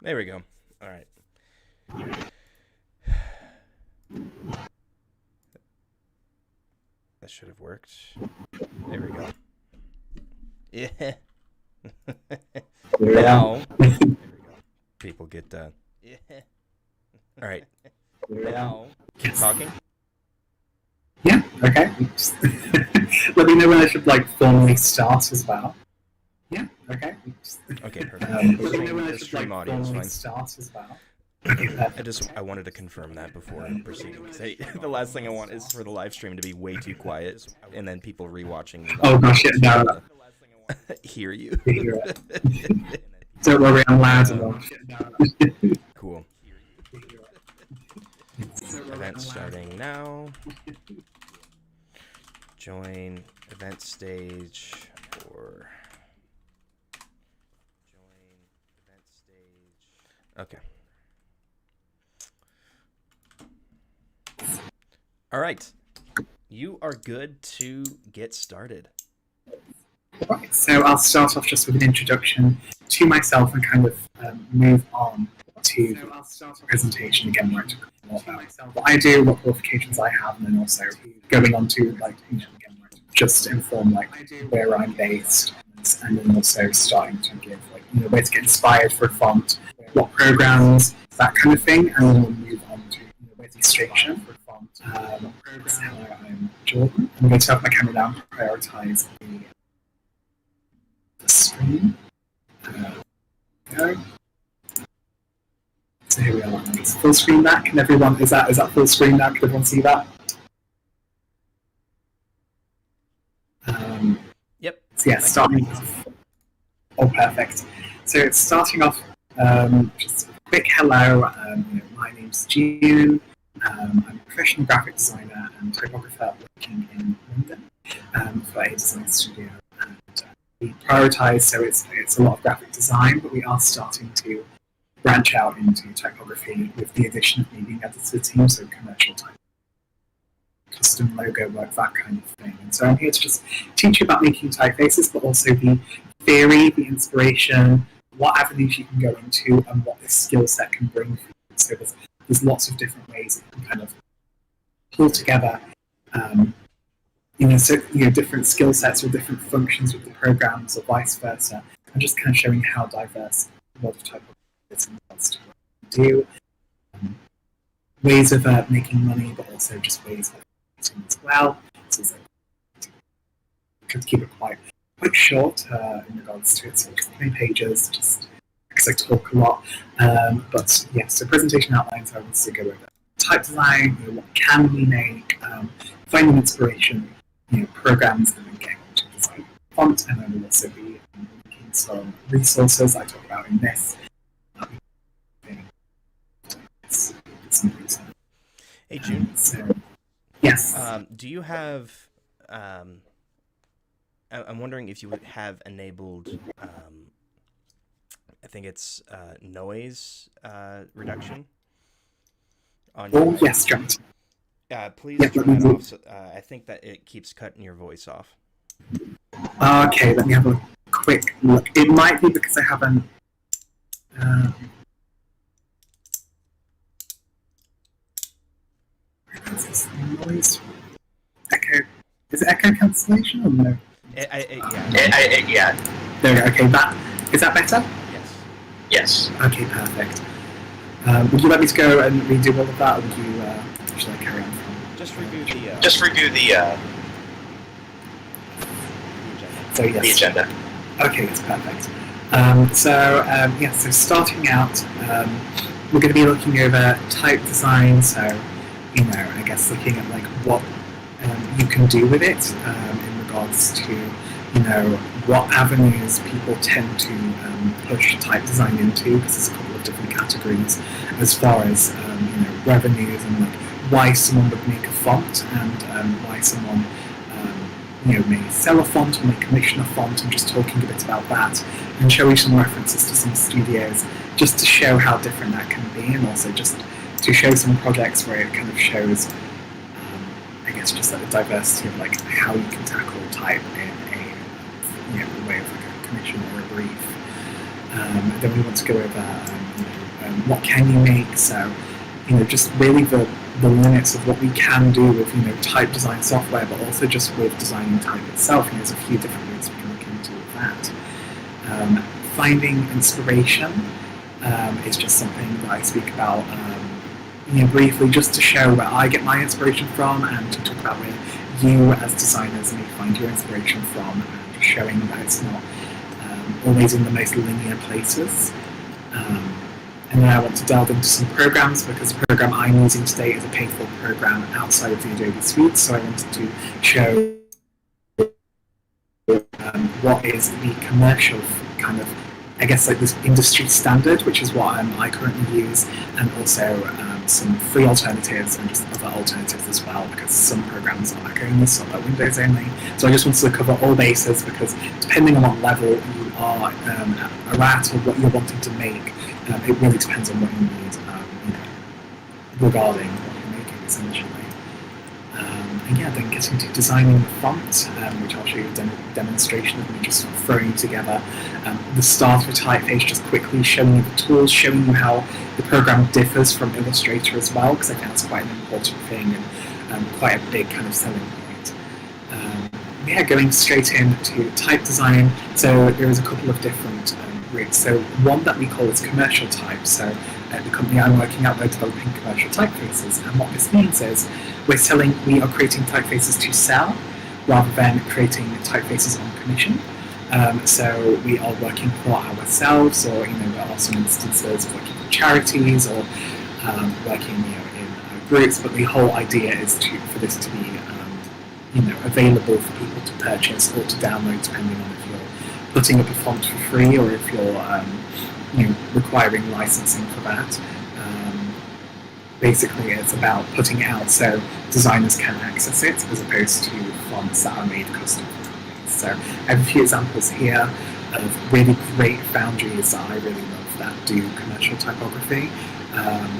There we go. All right. That should have worked. There we go. Yeah. Now, there we go. People get yeah. All right. Now, keep talking. Yeah, okay. Let me know when I should formally start as well. Yeah, okay. Okay, perfect. Let me know when I The should stream audio is formally fine. start as well. Okay, perfect. I wanted to confirm that before proceeding, because the last thing I want is for the live stream to be way too quiet, and then people rewatching Oh gosh, yeah, no. hear you. Don't worry, I'm loud enough. Cool. Event starting now. Join event stage or join event stage. Okay. All right. You are good to get started. Right, so I'll start off just with an introduction to myself and kind of move on to the presentation again, where I talk more about what I do, what qualifications I have, and then also going on to just inform where I'm based, and then also starting to give ways to get inspired for a font, what programs, that kind of thing, and then we'll move on to illustration. So I'm Jordan. I'm going to turn off my camera down, prioritize the screen. Go. So here we are. It's full screen back. Can everyone is that full screen now? Can everyone see that? Yep. So yeah, starting. Oh, perfect. So it's starting off. Just a quick hello. My name's June. I'm a professional graphic designer and typographer working in London for a design studio. And we prioritise, so it's a lot of graphic design, but we are starting to branch out into typography with the addition of me being added to the team, so commercial type, custom logo work, that kind of thing. And so I'm here to just teach you about making typefaces, but also the theory, the inspiration, what avenues you can go into, and what this skill set can bring for you. So there's lots of different ways that you can kind of pull together, different skill sets or different functions with the programs or vice versa, and just kind of showing how diverse a lot of typography is in regards to what you do, ways of making money, but also just ways of marketing as well. So it's try to keep it quite short in regards to it, so just 3 pages, just because I talk a lot. But yeah, so presentation outlines, I want to go over type design, what can we make, finding inspiration, programs that we get to design font, and then we'll also be linking some resources I talk about in this. Hey June. Yes. Do you have? I'm wondering if you would have enabled. I think it's noise reduction. On your yes, John. Please turn that off. So, I think that it keeps cutting your voice off. Okay, let me have a quick look. It might be because I haven't. Noise. Echo. Is it echo cancellation or no? Yeah. There we go. Okay, is that better? Yes. Okay, perfect. Would you like me to go and redo all of that, or should I carry on from? Just review the. The agenda. Okay, it's perfect. So starting out, we're going to be looking over type design. So, I guess looking at what you can do with it in regards to, what avenues people tend to push type design into, because there's a couple of different categories as far as revenues and why someone would make a font and why someone may sell a font or may commission a font, and just talking a bit about that and show you some references to some studios just to show how different that can be, and also just to show some projects where it kind of shows just the diversity of how you can tackle type in a way of a commission or a brief. Then we want to go over what can you make. So just really the limits of what we can do with type design software, but also just with designing type itself. There's a few different ways we can look into that. Finding inspiration is just something that I speak about briefly, just to show where I get my inspiration from, and to talk about where you as designers may find your inspiration from, and showing that it's not always in the most linear places. And then I want to delve into some programs, because the program I'm using today is a paid-for program outside of the Adobe Suite, so I wanted to show what is the commercial kind of, I guess, like this industry standard, which is what I currently use, and also some free alternatives and just other alternatives as well, because some programs are Mac only, some are Windows only. So I just wanted to cover all bases, because depending on what level you are at or what you're wanting to make, it really depends on what you need, regarding what you're making, essentially. And yeah, then getting to designing the font, which I'll show you a demonstration of me just throwing together the starter typeface, just quickly showing you the tools, showing you how the program differs from Illustrator as well, because I think that's quite an important thing, and quite a big kind of selling point. Yeah, going straight into type design, so there is a couple of different routes. So one that we call is commercial type. So the company I'm working at, we're developing commercial typefaces, and what this means is we are creating typefaces to sell rather than creating typefaces on commission. So we are working for ourselves, or there are some instances of working for charities, or working in groups. But the whole idea is for this to be available for people to purchase or to download, depending on if you're putting up a font for free or if you're requiring licensing for that. Basically, it's about putting it out so designers can access it, as opposed to fonts that are made custom for companies. So I have a few examples here of really great foundries that I really love that do commercial typography.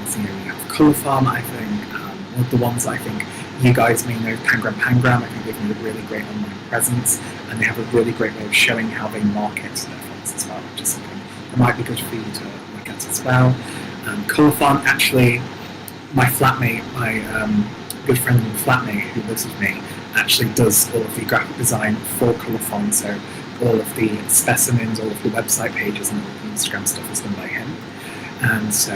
So you have Colour Farm, I think. One of the ones I think you guys may know, Pangram. I think they've made a really great online presence, and they have a really great way of showing how they market their fonts as well, which is something that might be good for you to look at as well. Colour Farm, actually, my flatmate, my good friend and flatmate who lives with me, actually does all of the graphic design for Colour Farm, so all of the specimens, all of the website pages, and all of the Instagram stuff is done by him. And so,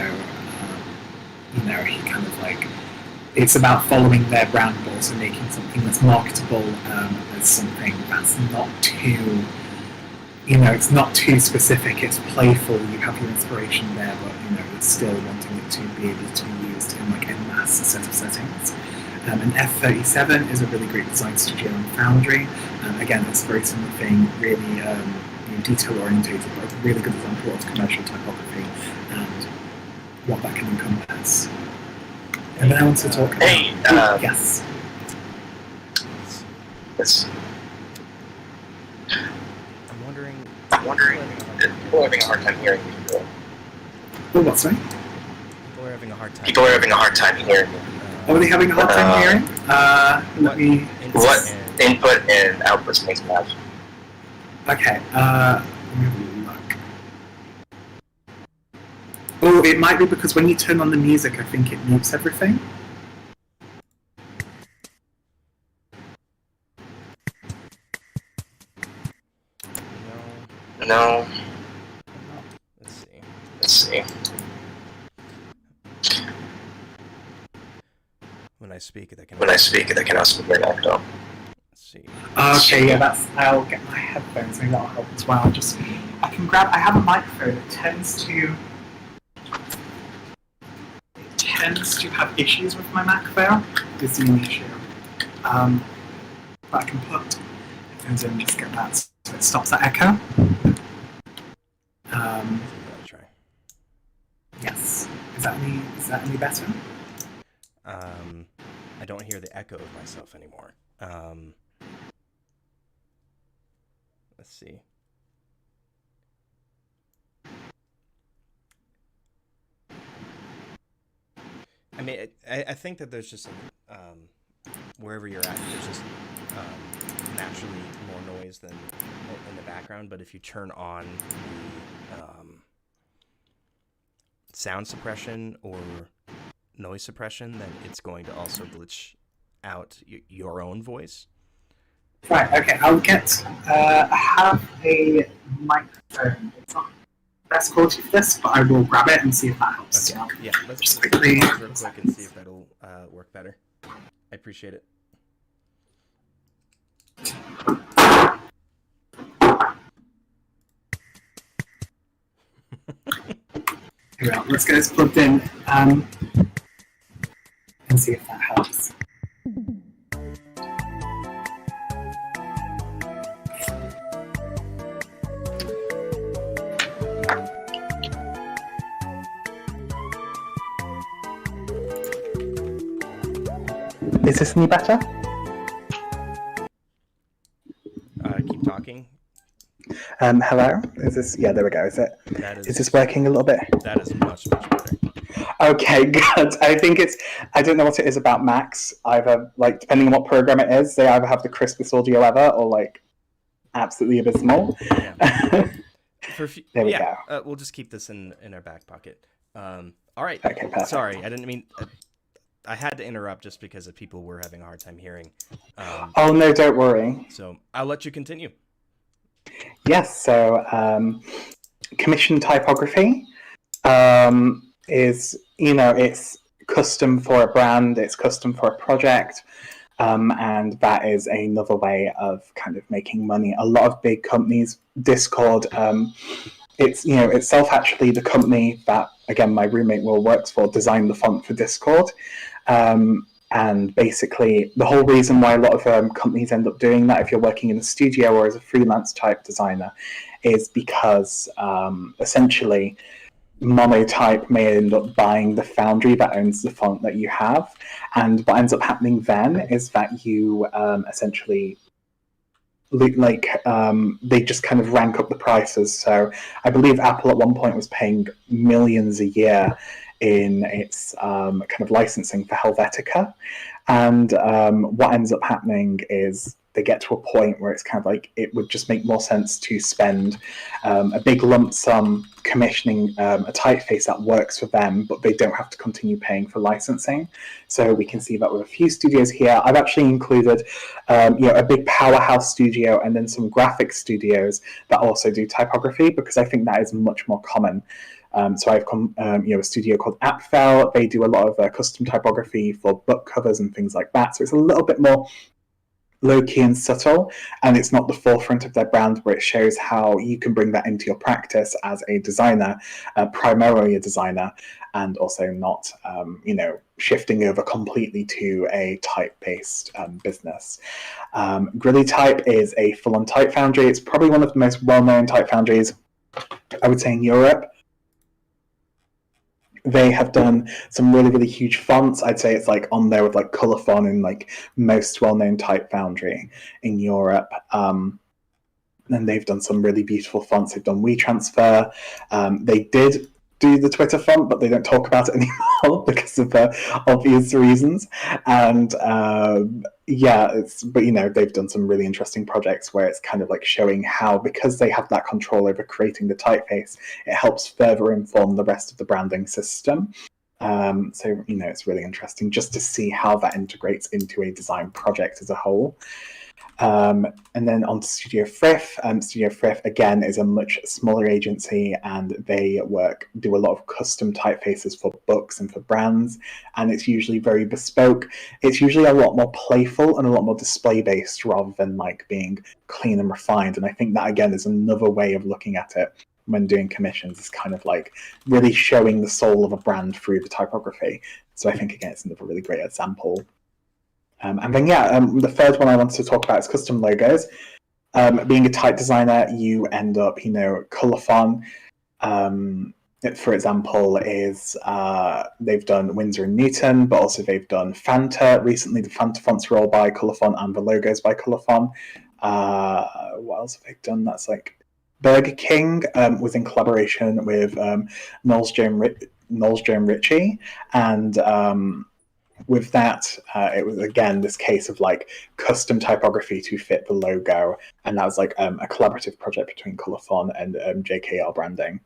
he kind of like, it's about following their brand, but also making something that's marketable, as something that's not too, it's not too specific, it's playful, you have your inspiration there, but, it's still wanting it to be able to be used in like a mass set of settings. And F37 is a really great design studio and foundry. Again, it's a very similar thing, really detail-orientated, but a really good example of commercial typography and what that can encompass. And then I want to talk about... yes. Yes. I'm wondering... People are having a hard time hearing people. Oh, what, sorry? People are having a hard time. People are having a hard time hearing. Are they having a hard time hearing? What input and outputs makes them have? Okay, let me have a look. Oh, it might be because when you turn on the music, I think it mutes everything. No. Let's see. When I speak it, I can also hear an echo. Let's see. Okay, yeah, I'll get my headphones, maybe that'll help as well. I have a microphone, it tends to have issues with my Macbook. It's the only issue. But I can put headphones in and just get that so it stops that echo. Try. Yes. Is that any better? I don't hear the echo of myself anymore. Let's see. I mean, I think that there's just wherever you're at, there's just naturally more noise than in the background, but if you turn on the sound suppression or noise suppression, then it's going to also glitch out your own voice. Right, okay, I have a microphone. It's not best quality for this, but I will grab it and see if that helps. Okay, yeah, let's just pause quickly. real quick and see if that'll work better. I appreciate it. Here we go. Let's get this plugged in and see if that helps. Is this any better? Keep talking. Hello? Is this... Yeah, there we go. Is this working a little bit? That is much better. Okay, good. I think it's... I don't know what it is about Macs. Either, like, depending on what program it is, they either have the crispest audio ever or, like, absolutely abysmal. Yeah. There we go. We'll just keep this in our back pocket. All right. Okay, perfect. Sorry, I didn't mean... I had to interrupt just because of people were having a hard time hearing. Oh, no, don't worry. So I'll let you continue. Yes, so commission typography is, it's custom for a brand, it's custom for a project, and that is another way of kind of making money. A lot of big companies, Discord, it's itself actually the company that, again, my roommate Will works for, designed the font for Discord. And basically, the whole reason why a lot of companies end up doing that, if you're working in a studio or as a freelance type designer, is because essentially Monotype may end up buying the foundry that owns the font that you have. And what ends up happening then is that you essentially... they just kind of rank up the prices. So I believe Apple at one point was paying millions a year in its kind of licensing for Helvetica. And what ends up happening is they get to a point where it's kind of like it would just make more sense to spend a big lump sum commissioning a typeface that works for them, but they don't have to continue paying for licensing. So we can see that with a few studios here. I've actually included a big powerhouse studio and then some graphic studios that also do typography, because I think that is much more common. So I've a studio called Apfel. They do a lot of custom typography for book covers and things like that. So it's a little bit more low-key and subtle, and it's not the forefront of their brand, where it shows how you can bring that into your practice as a designer, primarily a designer, and also not shifting over completely to a type-based business. Grilly Type is a full-on type foundry. It's probably one of the most well-known type foundries, I would say, in Europe. They have done some really, really huge fonts. I'd say it's like on there with like Colophon and like most well-known type foundry in Europe. And they've done some really beautiful fonts. They've done WeTransfer. They did do the Twitter font, but they don't talk about it anymore because of obvious reasons. And they've done some really interesting projects where it's kind of like showing how, because they have that control over creating the typeface, it helps further inform the rest of the branding system. It's really interesting just to see how that integrates into a design project as a whole. And then on to Studio Frith. Studio Frith, again, is a much smaller agency, and they do a lot of custom typefaces for books and for brands, and it's usually very bespoke. It's usually a lot more playful and a lot more display-based rather than like being clean and refined, and I think that, again, is another way of looking at it when doing commissions, is kind of like really showing the soul of a brand through the typography. So I think, again, it's another really great example. The third one I wanted to talk about is custom logos. Being a type designer, you end up, Colophon, for example, is they've done Windsor and Newton, but also they've done Fanta. Recently, the Fanta fonts were all by Colophon and the logos by Colophon. What else have they done? That's like Burger King was in collaboration with Knowles J. Ritchie, and with that, it was again this case of like custom typography to fit the logo, and that was like a collaborative project between Colophon and JKR Branding.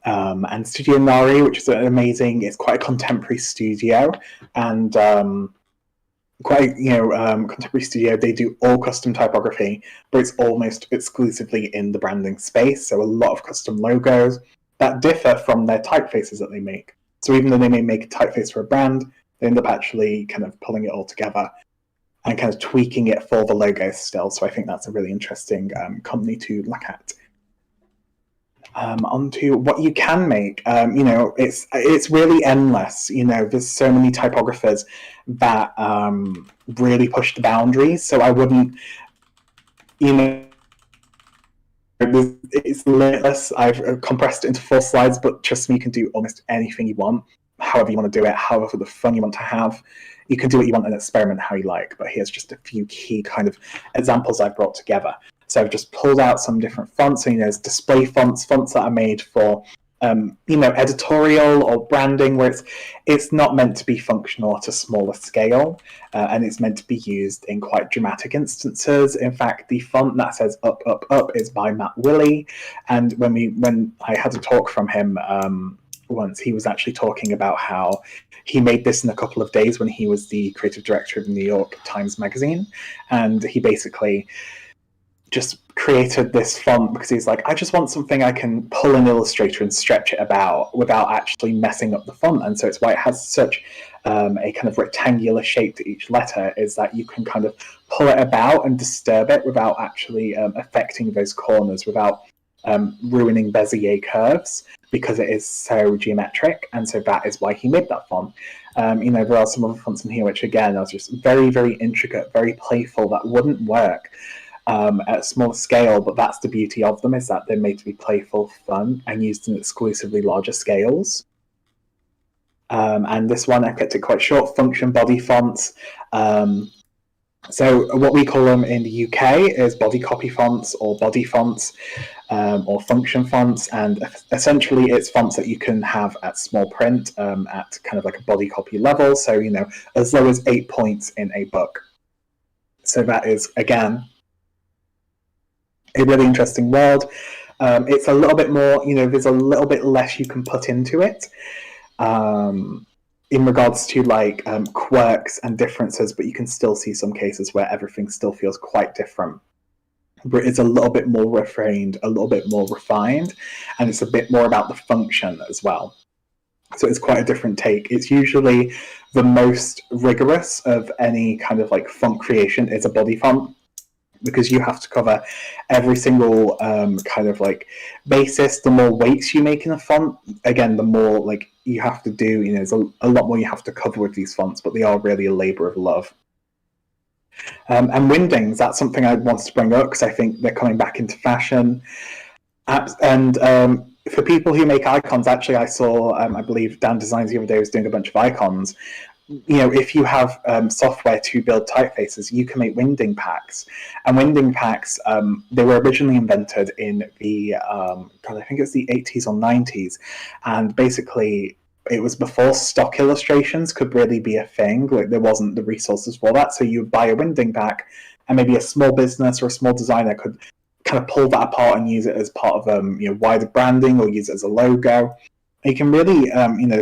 And Studio Nari, which is amazing. It's quite a contemporary studio, and contemporary studio. They do all custom typography, but it's almost exclusively in the branding space. So a lot of custom logos that differ from their typefaces that they make. So even though they may make a typeface for a brand, they end up actually kind of pulling it all together and kind of tweaking it for the logo still. So I think that's a really interesting company to look at. Onto what you can make. It's really endless. There's so many typographers that really push the boundaries. So I wouldn't, it's limitless. I've compressed it into 4 slides, but trust me, you can do almost anything you want, however you want to do it, however the fun you want to have. You can do what you want and experiment how you like. But here's just a few key kind of examples I've brought together. So I've just pulled out some different fonts. So, there's display fonts that are made for, editorial or branding, where it's not meant to be functional at a smaller scale, and it's meant to be used in quite dramatic instances. In fact, the font that says "up, up, up" is by Matt Willey, and when I had a talk from him once, he was actually talking about how he made this in a couple of days when he was the creative director of New York Times Magazine, and he basically just created this font because he's like, I just want something I can pull in Illustrator and stretch it about without actually messing up the font. And so it's why it has such a kind of rectangular shape to each letter, is that you can kind of pull it about and disturb it without actually affecting those corners, without ruining Bezier curves, because it is so geometric. And so that is why he made that font. There are some other fonts in here which, again, are just very, very intricate, very playful, that wouldn't work at a small scale, but that's the beauty of them, is that they're made to be playful, fun, and used in exclusively larger scales. And this one, I kept it quite short, function body fonts. So what we call them in the UK is body copy fonts or body fonts, or function fonts, and essentially it's fonts that you can have at small print at kind of like a body copy level, so as low as 8 points in a book. So that is, again, a really interesting world. It's a little bit more, there's a little bit less you can put into it in regards to like quirks and differences, but you can still see some cases where everything still feels quite different. But it's a little bit more refrained, a little bit more refined, and it's a bit more about the function as well. So it's quite a different take. It's usually the most rigorous of any kind of like font creation is a body font, because you have to cover every single kind of like basis. The more weights you make in a font, again, the more like you have to do, there's a lot more you have to cover with these fonts, but they are really a labor of love. And windings, that's something I wanted to bring up because I think they're coming back into fashion. And for people who make icons, actually, I saw, I believe Dan Designs the other day was doing a bunch of icons. If you have software to build typefaces, you can make winding packs. And winding packs, they were originally invented in the, I think it's the 80s or 90s. And basically, it was before stock illustrations could really be a thing. Like, there wasn't the resources for that. So you buy a winding pack, and maybe a small business or a small designer could kind of pull that apart and use it as part of wider branding, or use it as a logo. You can really,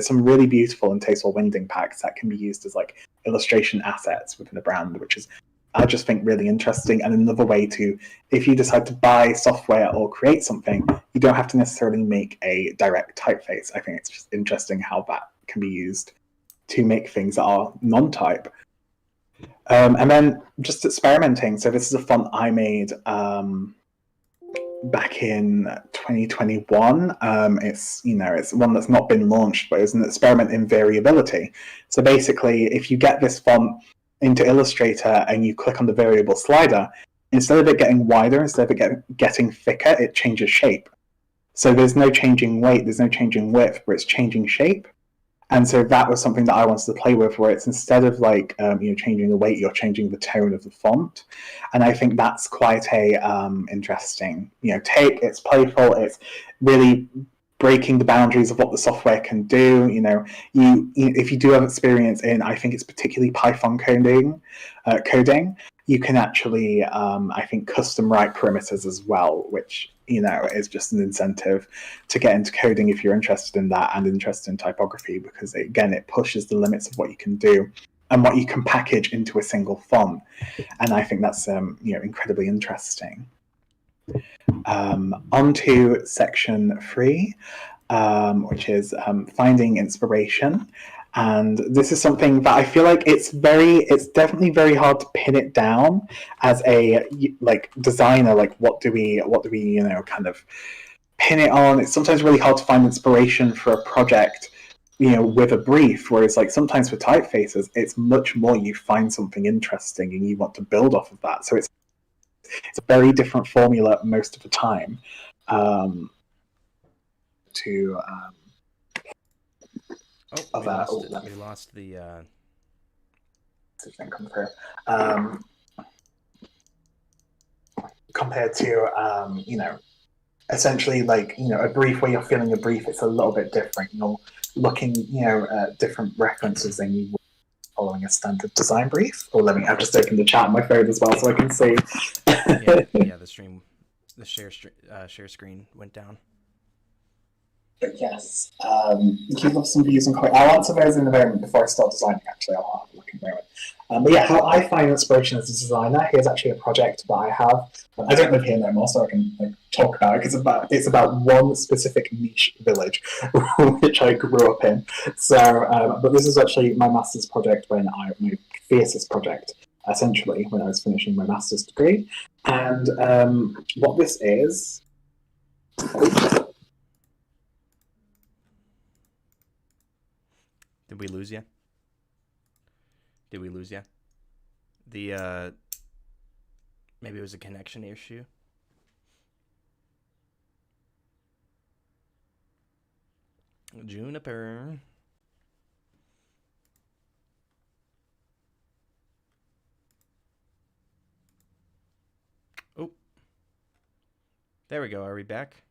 some really beautiful and tasteful winding packs that can be used as like illustration assets within a brand, which is, I just think, really interesting. And another way to, if you decide to buy software or create something, you don't have to necessarily make a direct typeface. I think it's just interesting how that can be used to make things that are non-type. And then just experimenting. So this is a font I made back in 2021. It's one that's not been launched, but it's an experiment in variability. So basically, if you get this font into Illustrator and you click on the variable slider, instead of it getting wider, instead of it getting thicker, it changes shape. So there's no changing weight, there's no changing width, but it's changing shape. And so that was something that I wanted to play with, where it's, instead of like changing the weight, you're changing the tone of the font. And I think that's quite a interesting take. It's playful. It's really breaking the boundaries of what the software can do. If you do have experience in, I think it's particularly Python coding, you can actually, I think, custom write perimeters as well, which is just an incentive to get into coding if you're interested in that and interested in typography, because again, it pushes the limits of what you can do and what you can package into a single font. And I think that's incredibly interesting. On to section 3, which is finding inspiration. And this is something that I feel like it's definitely very hard to pin it down as a designer. Like, what do we kind of pin it on? It's sometimes really hard to find inspiration for a project, with a brief. Whereas like sometimes for typefaces, it's much more you find something interesting and you want to build off of that. So it's a very different formula most of the time. We lost the come through. Compared to essentially a brief where you're feeling a brief, it's a little bit different. You're looking at different references than you would following a standard design brief. I've just taken the chat on my phone as well so I can see. The share screen went down. But yes, you love some views and I'll answer those in a moment before I start designing. Actually, I'll have a look in a moment. But yeah, how I find inspiration as a designer. Here's actually a project that I have. I don't live here no more, so I can talk about it. It's about one specific niche village, which I grew up in. So, but this is actually my master's project my thesis project, essentially, when I was finishing my master's degree. And what this is. Did we lose you? Maybe it was a connection issue. Juniper. Oh. There we go. Are we back?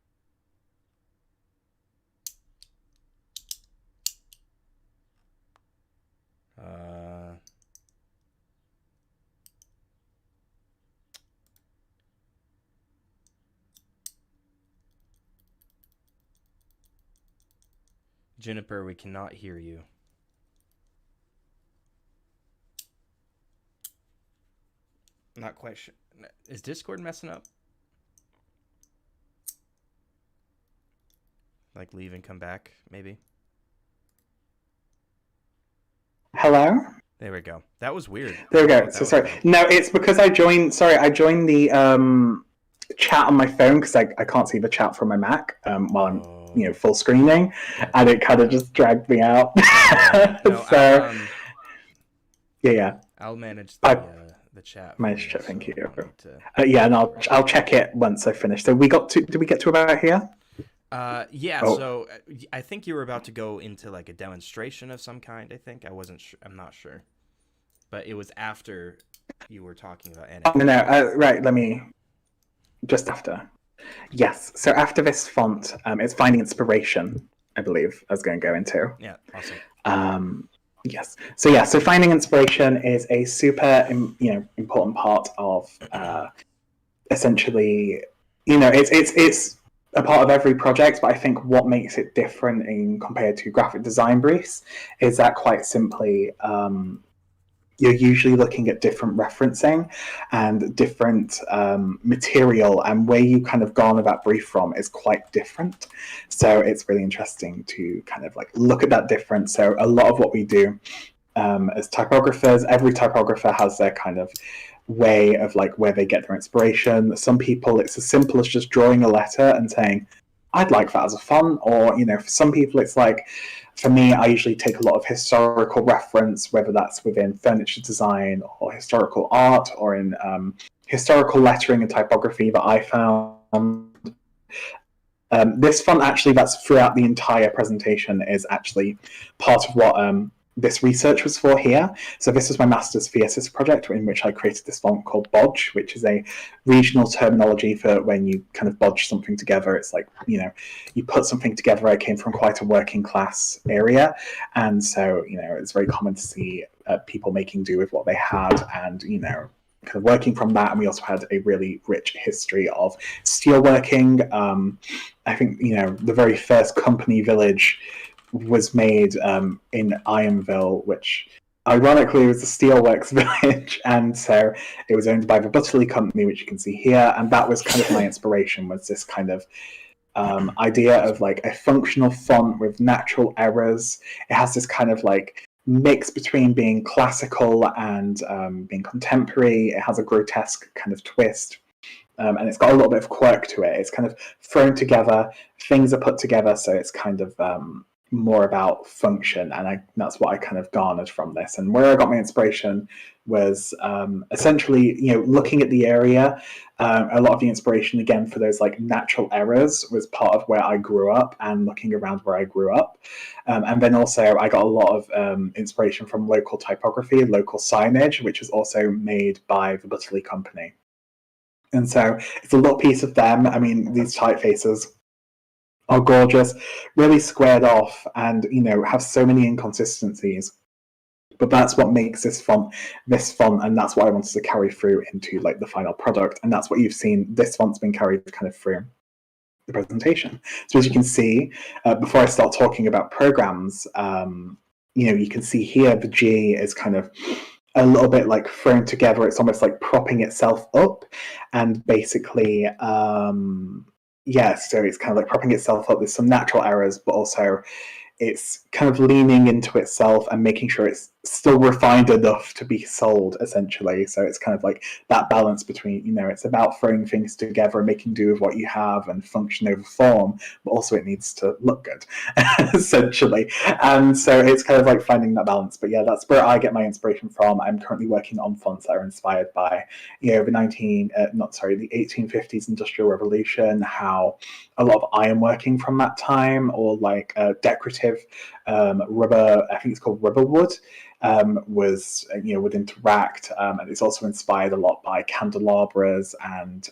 Juniper, we cannot hear you. Not quite sure. Is Discord messing up? Like leave and come back, maybe? Hello? There we go. That was weird. There we go. So sorry. No, it's because I joined the chat on my phone because I can't see the chat from my Mac while I'm full screening, and it kind of just dragged me out. Yeah. I'll manage the chat. Manage chat. Thank you. And I'll check it once I finish. So did we get to about here? So I think you were about to go into like a demonstration of some kind. I think I wasn't sure. I'm not sure, but it was after you were talking about animation. Right. Let me just after. Yes. So after this font, it's finding inspiration. I believe I was going to go into. Yeah. Awesome. Yes. So finding inspiration is a super important part of essentially it's a part of every project, but I think what makes it different compared to graphic design briefs is that quite simply you're usually looking at different referencing and different material, and where you kind of garner that brief from is quite different. So it's really interesting to kind of like look at that difference. So a lot of what we do as typographers, every typographer has their kind of way of like where they get their inspiration. Some people, it's as simple as just drawing a letter and saying, I'd like that as a font. Or, for some people, it's like, for me, I usually take a lot of historical reference, whether that's within furniture design or historical art or in historical lettering and typography that I found. This font actually, that's throughout the entire presentation, is actually part of what this research was for here. So this was my master's thesis project, in which I created this font called bodge, which is a regional terminology for when you kind of bodge something together. It's like, you know, you put something together. I came from quite a working class area, and so, you know, it's very common to see people making do with what they had, and, you know, kind of working from that. And we also had a really rich history of steelworking. I think, you know, the very first company village was made in Ironville, which ironically was the steelworks village, and so it was owned by the Butterley Company, which you can see here, and that was kind of my inspiration, was this kind of idea of like a functional font with natural errors. It has this kind of like mix between being classical and being contemporary. It has a grotesque kind of twist. And it's got a little bit of quirk to it. It's kind of thrown together, things are put together, so it's kind of more about function, and that's what I kind of garnered from this. And where I got my inspiration was essentially, you know, looking at the area. A lot of the inspiration, again, for those like natural errors was part of where I grew up and looking around where I grew up. And then also I got a lot of inspiration from local typography, local signage, which is also made by the Butterley Company. And so it's a little piece of them. I mean, these typefaces are gorgeous, really squared off, and, you know, have so many inconsistencies. But that's what makes this font, and that's what I wanted to carry through into like the final product. And that's what you've seen. This font's been carried kind of through the presentation. So as you can see, before I start talking about programs, you know, you can see here the G is kind of a little bit like thrown together. It's almost like propping itself up, and basically, yeah, so it's kind of like propping itself up with some natural errors, but also it's kind of leaning into itself and making sure it's still refined enough to be sold, essentially. So it's kind of like that balance between, you know, it's about throwing things together and making do with what you have and function over form, but also it needs to look good, essentially. And so it's kind of like finding that balance. But yeah, that's where I get my inspiration from. I'm currently working on fonts that are inspired by, you know, the 1850s Industrial Revolution, how a lot of ironworking from that time, or like decorative rubber, I think it's called rubber wood, was, you know, would interact, and it's also inspired a lot by candelabras, and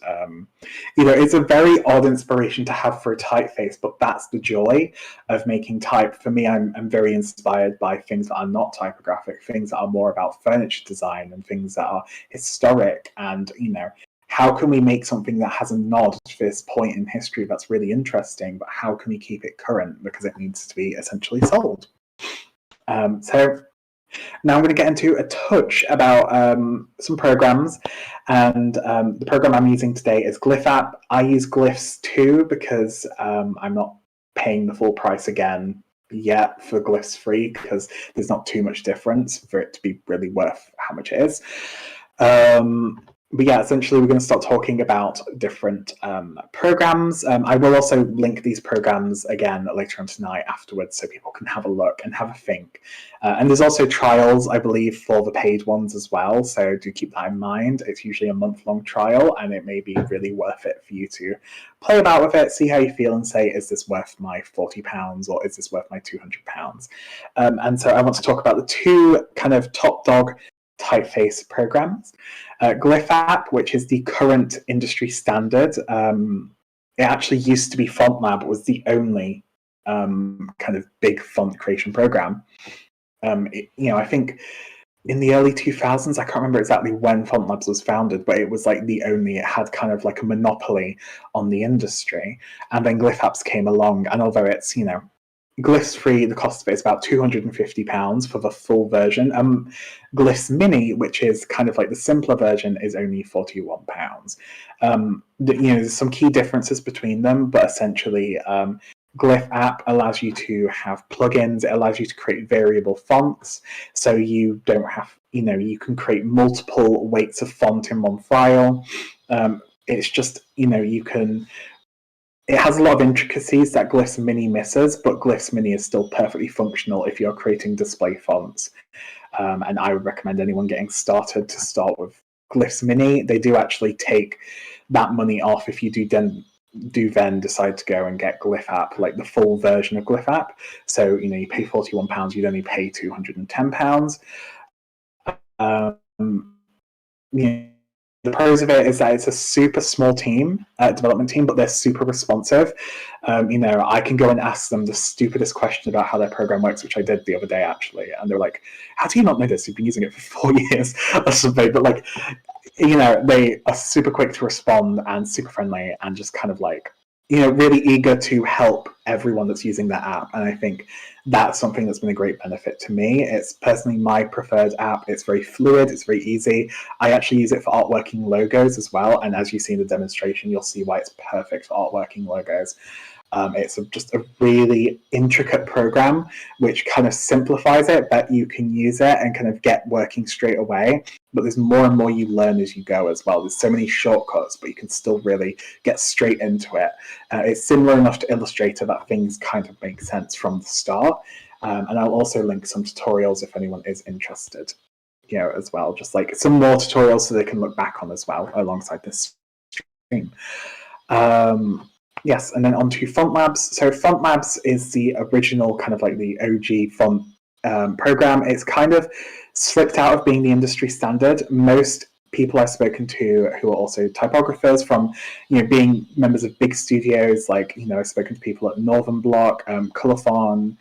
you know, it's a very odd inspiration to have for a typeface, but that's the joy of making type. For me, I'm very inspired by things that are not typographic, things that are more about furniture design and things that are historic, and, you know, how can we make something that has a nod to this point in history that's really interesting, but how can we keep it current, because it needs to be essentially sold. So now I'm going to get into a touch about some programs, and the program I'm using today is Glyph app. I use Glyphs too, because I'm not paying the full price again yet for Glyphs free, because there's not too much difference for it to be really worth how much it is. But yeah, essentially we're going to start talking about different programs. I will also link these programs again later on tonight afterwards, so people can have a look and have a think. And there's also trials, I believe, for the paid ones as well, so do keep that in mind. It's usually a month-long trial, and it may be really worth it for you to play about with it, see how you feel, and say, is this worth my £40, or is this worth my £200? And so I want to talk about the two kind of top dog typeface programs. Glyph app, which is the current industry standard. It actually used to be FontLab, was the only kind of big font creation program. You know, I think in the early 2000s, I can't remember exactly when FontLabs was founded, but it was like the only, it had kind of like a monopoly on the industry. And then Glyph apps came along, and although it's, you know, Glyphs free, the cost of it is about £250 for the full version. Glyphs Mini, which is kind of like the simpler version, is only £41. You know, there's some key differences between them, but essentially, Glyph app allows you to have plugins. It allows you to create variable fonts, so you don't have, you know, you can create multiple weights of font in one file. It's just, you know, you can. It has a lot of intricacies that Glyphs Mini misses, but Glyphs Mini is still perfectly functional if you're creating display fonts. And I would recommend anyone getting started to start with Glyphs Mini. They do actually take that money off if you do then do then decide to go and get Glyph app, like the full version of Glyph app. So, you pay £41, you'd only pay £210. The pros of it is that it's a super small team, development team, but they're super responsive. I can go and ask them the stupidest question about how their program works, which I did the other day actually, and they're like, "How do you not know this? You've been using it for 4 years or something." But like, they are super quick to respond and super friendly and just kind of like, really eager to help everyone that's using that app. And I think that's something that's been a great benefit to me. It's personally my preferred app. It's very fluid. It's very easy. I actually use it for artworking logos as well. And as you see in the demonstration, you'll see why it's perfect for artworking logos. It's just a really intricate program, which kind of simplifies it, but you can use it and kind of get working straight away. But there's more and more you learn as you go as well. There's so many shortcuts, but you can still really get straight into it. It's similar enough to Illustrator that things kind of make sense from the start. And I'll also link some tutorials if anyone is interested, as well. Just like some more tutorials so they can look back on as well alongside this stream. Yes, and then on to Font Labs. So Font Labs is the original kind of like the OG font program. It's kind of slipped out of being the industry standard. Most people I've spoken to who are also typographers from, being members of big studios, like, I've spoken to people at Northern Block, Colophon,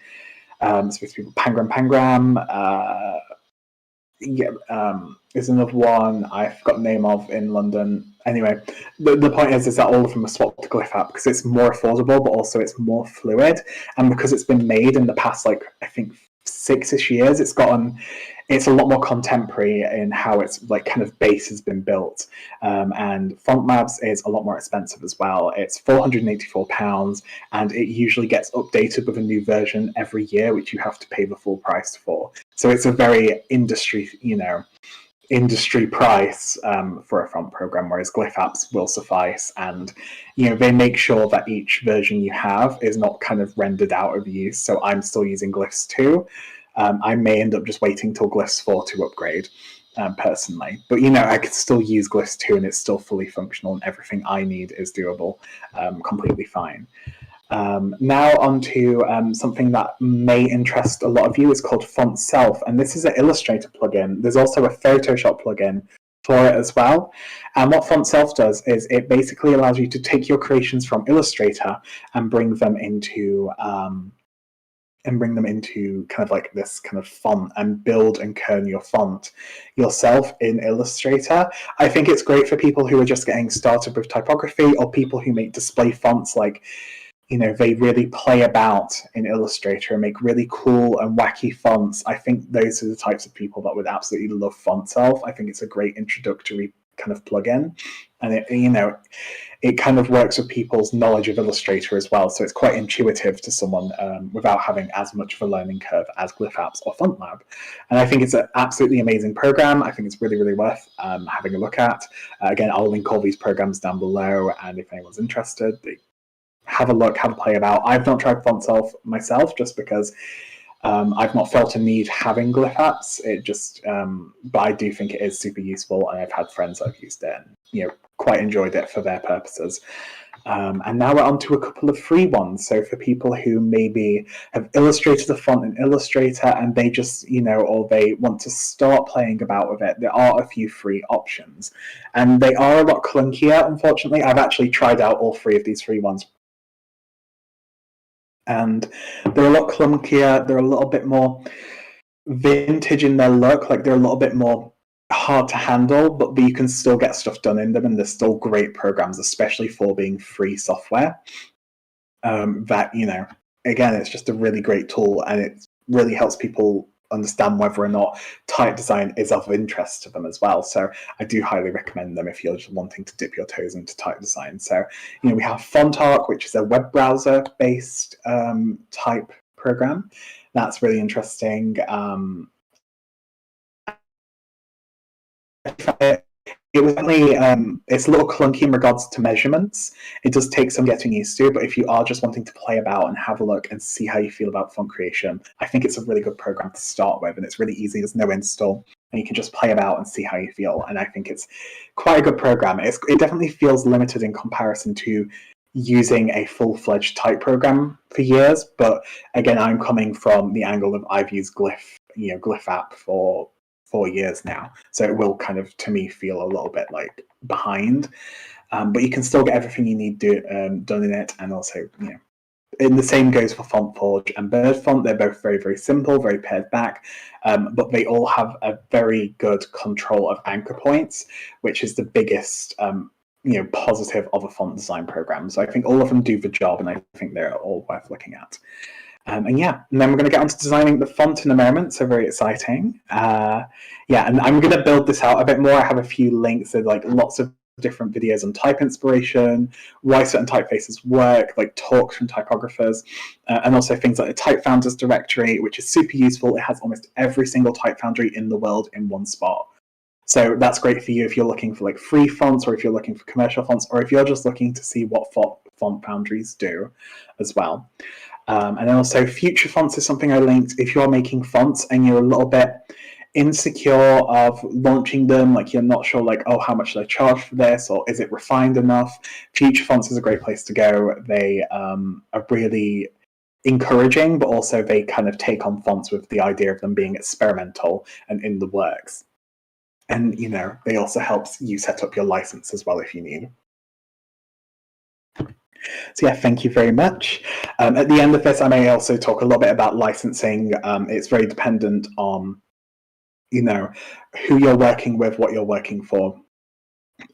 spoken to people Pangram, there's another one I forgot the name of in London. Anyway, the point is that all of them are swapped to Glyph app because it's more affordable, but also it's more fluid. And because it's been made in the past, like, I think 6-ish years, it's a lot more contemporary in how its like kind of base has been built. And Font Labs is a lot more expensive as well. It's £484, and it usually gets updated with a new version every year, which you have to pay the full price for. So it's a very industry price for a font program, whereas Glyph apps will suffice. And they make sure that each version you have is not kind of rendered out of use. So I'm still using Glyphs 2. I may end up just waiting till Glyphs 4 to upgrade, personally. But I could still use Glyphs 2 and it's still fully functional and everything I need is doable completely fine. Now on to something that may interest a lot of you. It's called Font Self, and this is an Illustrator plugin. There's also a Photoshop plugin for it as well. And what Font Self does is it basically allows you to take your creations from Illustrator and bring them into kind of like this kind of font and build and kern your font yourself in Illustrator. I think it's great for people who are just getting started with typography, or people who make display fonts, like, they really play about in Illustrator and make really cool and wacky fonts. I think those are the types of people that would absolutely love Font Self. I think it's a great introductory kind of plugin, and it kind of works with people's knowledge of Illustrator as well. So it's quite intuitive to someone without having as much of a learning curve as Glyph apps or Font Lab. And I think it's an absolutely amazing program. I think it's really, really worth having a look at. Again, I'll link all these programs down below, and if anyone's interested, have a look, have a play about. I've not tried Font Self myself, just because I've not felt a need having Glyph apps. It just, but I do think it is super useful, and I've had friends that have used it and quite enjoyed it for their purposes. And now we're on to a couple of free ones. So for people who maybe have illustrated a font in Illustrator and they just, or they want to start playing about with it, there are a few free options. And they are a lot clunkier, unfortunately. I've actually tried out all 3 of these free ones, and they're a lot clunkier. They're a little bit more vintage in their look. Like, they're a little bit more hard to handle, but you can still get stuff done in them, and they're still great programs, especially for being free software. That, again, it's just a really great tool, and it really helps people understand whether or not type design is of interest to them as well. So I do highly recommend them if you're just wanting to dip your toes into type design. So, we have FontArc, which is a web browser based type program. That's really interesting. It was only, it's a little clunky in regards to measurements. It does take some getting used to, but if you are just wanting to play about and have a look and see how you feel about font creation, I think it's a really good program to start with, and it's really easy. There's no install, and you can just play about and see how you feel, and I think it's quite a good program. It definitely feels limited in comparison to using a full-fledged type program for years, but again, I'm coming from the angle of I've used Glyph app for 4 years now, so it will kind of, to me, feel a little bit like behind. But you can still get everything you need done in it, and also, and the same goes for FontForge and BirdFont. They're both very, very simple, very pared back, but they all have a very good control of anchor points, which is the biggest positive of a font design program. So I think all of them do the job, and I think they're all worth looking at. And then we're going to get on to designing the font in a moment, so very exciting. And I'm going to build this out a bit more. I have a few links. There's like lots of different videos on type inspiration, why certain typefaces work, like talks from typographers, and also things like the Type Founders directory, which is super useful. It has almost every single type foundry in the world in one spot. So that's great for you if you're looking for like free fonts, or if you're looking for commercial fonts, or if you're just looking to see what font foundries do as well. And then also Future Fonts is something I linked. If you're making fonts and you're a little bit insecure of launching them, like you're not sure, like, oh, how much should I charge for this, or is it refined enough? Future Fonts is a great place to go. They are really encouraging, but also they kind of take on fonts with the idea of them being experimental and in the works. And, they also help you set up your license as well if you need. So thank you very much. At the end of this, I may also talk a little bit about licensing. It's very dependent on, who you're working with, what you're working for.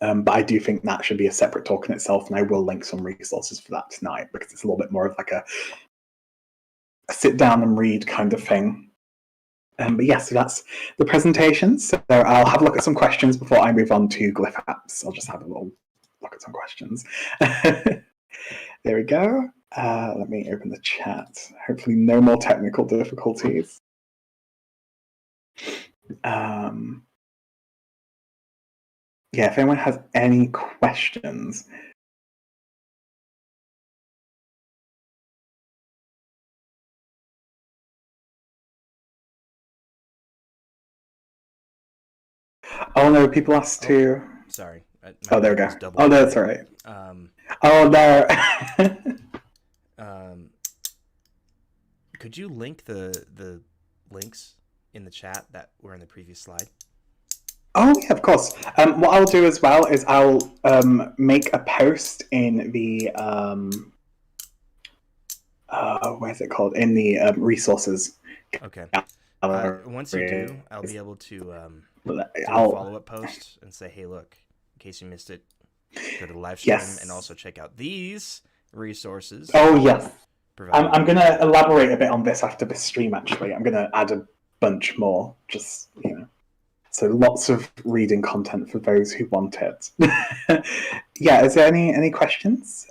But I do think that should be a separate talk in itself, and I will link some resources for that tonight, because it's a little bit more of like a sit down and read kind of thing. But so that's the presentation. So I'll have a look at some questions before I move on to Glyph apps. I'll just have a little look at some questions. There we go. Let me open the chat. Hopefully no more technical difficulties. If anyone has any questions. Oh no, people asked to. Sorry. There we go. Oh, no, that's all right. Oh no. Could you link the links in the chat that were in the previous slide? Oh yeah, of course. What I'll do as well is I'll make a post in the where's it called? In the resources. Okay. Once you do, I'll be able to do a follow-up post and say, hey, look, in case you missed it, go to the live stream and also check out these resources. Oh yes. I'm going to elaborate a bit on this after this stream. Actually, I'm going to add a bunch more. Just so lots of reading content for those who want it. Is there any questions?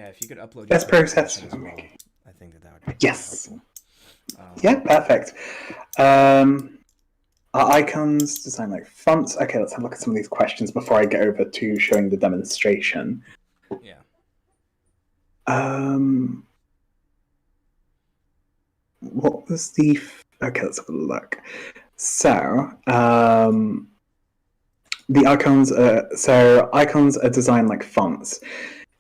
If you could upload. Best process. Well, I think that would be yes. helpful. Perfect. Are icons designed like fonts? Okay, let's have a look at some of these questions before I get over to showing the demonstration. Yeah. What was the... Okay, let's have a look. So, the icons are designed like fonts.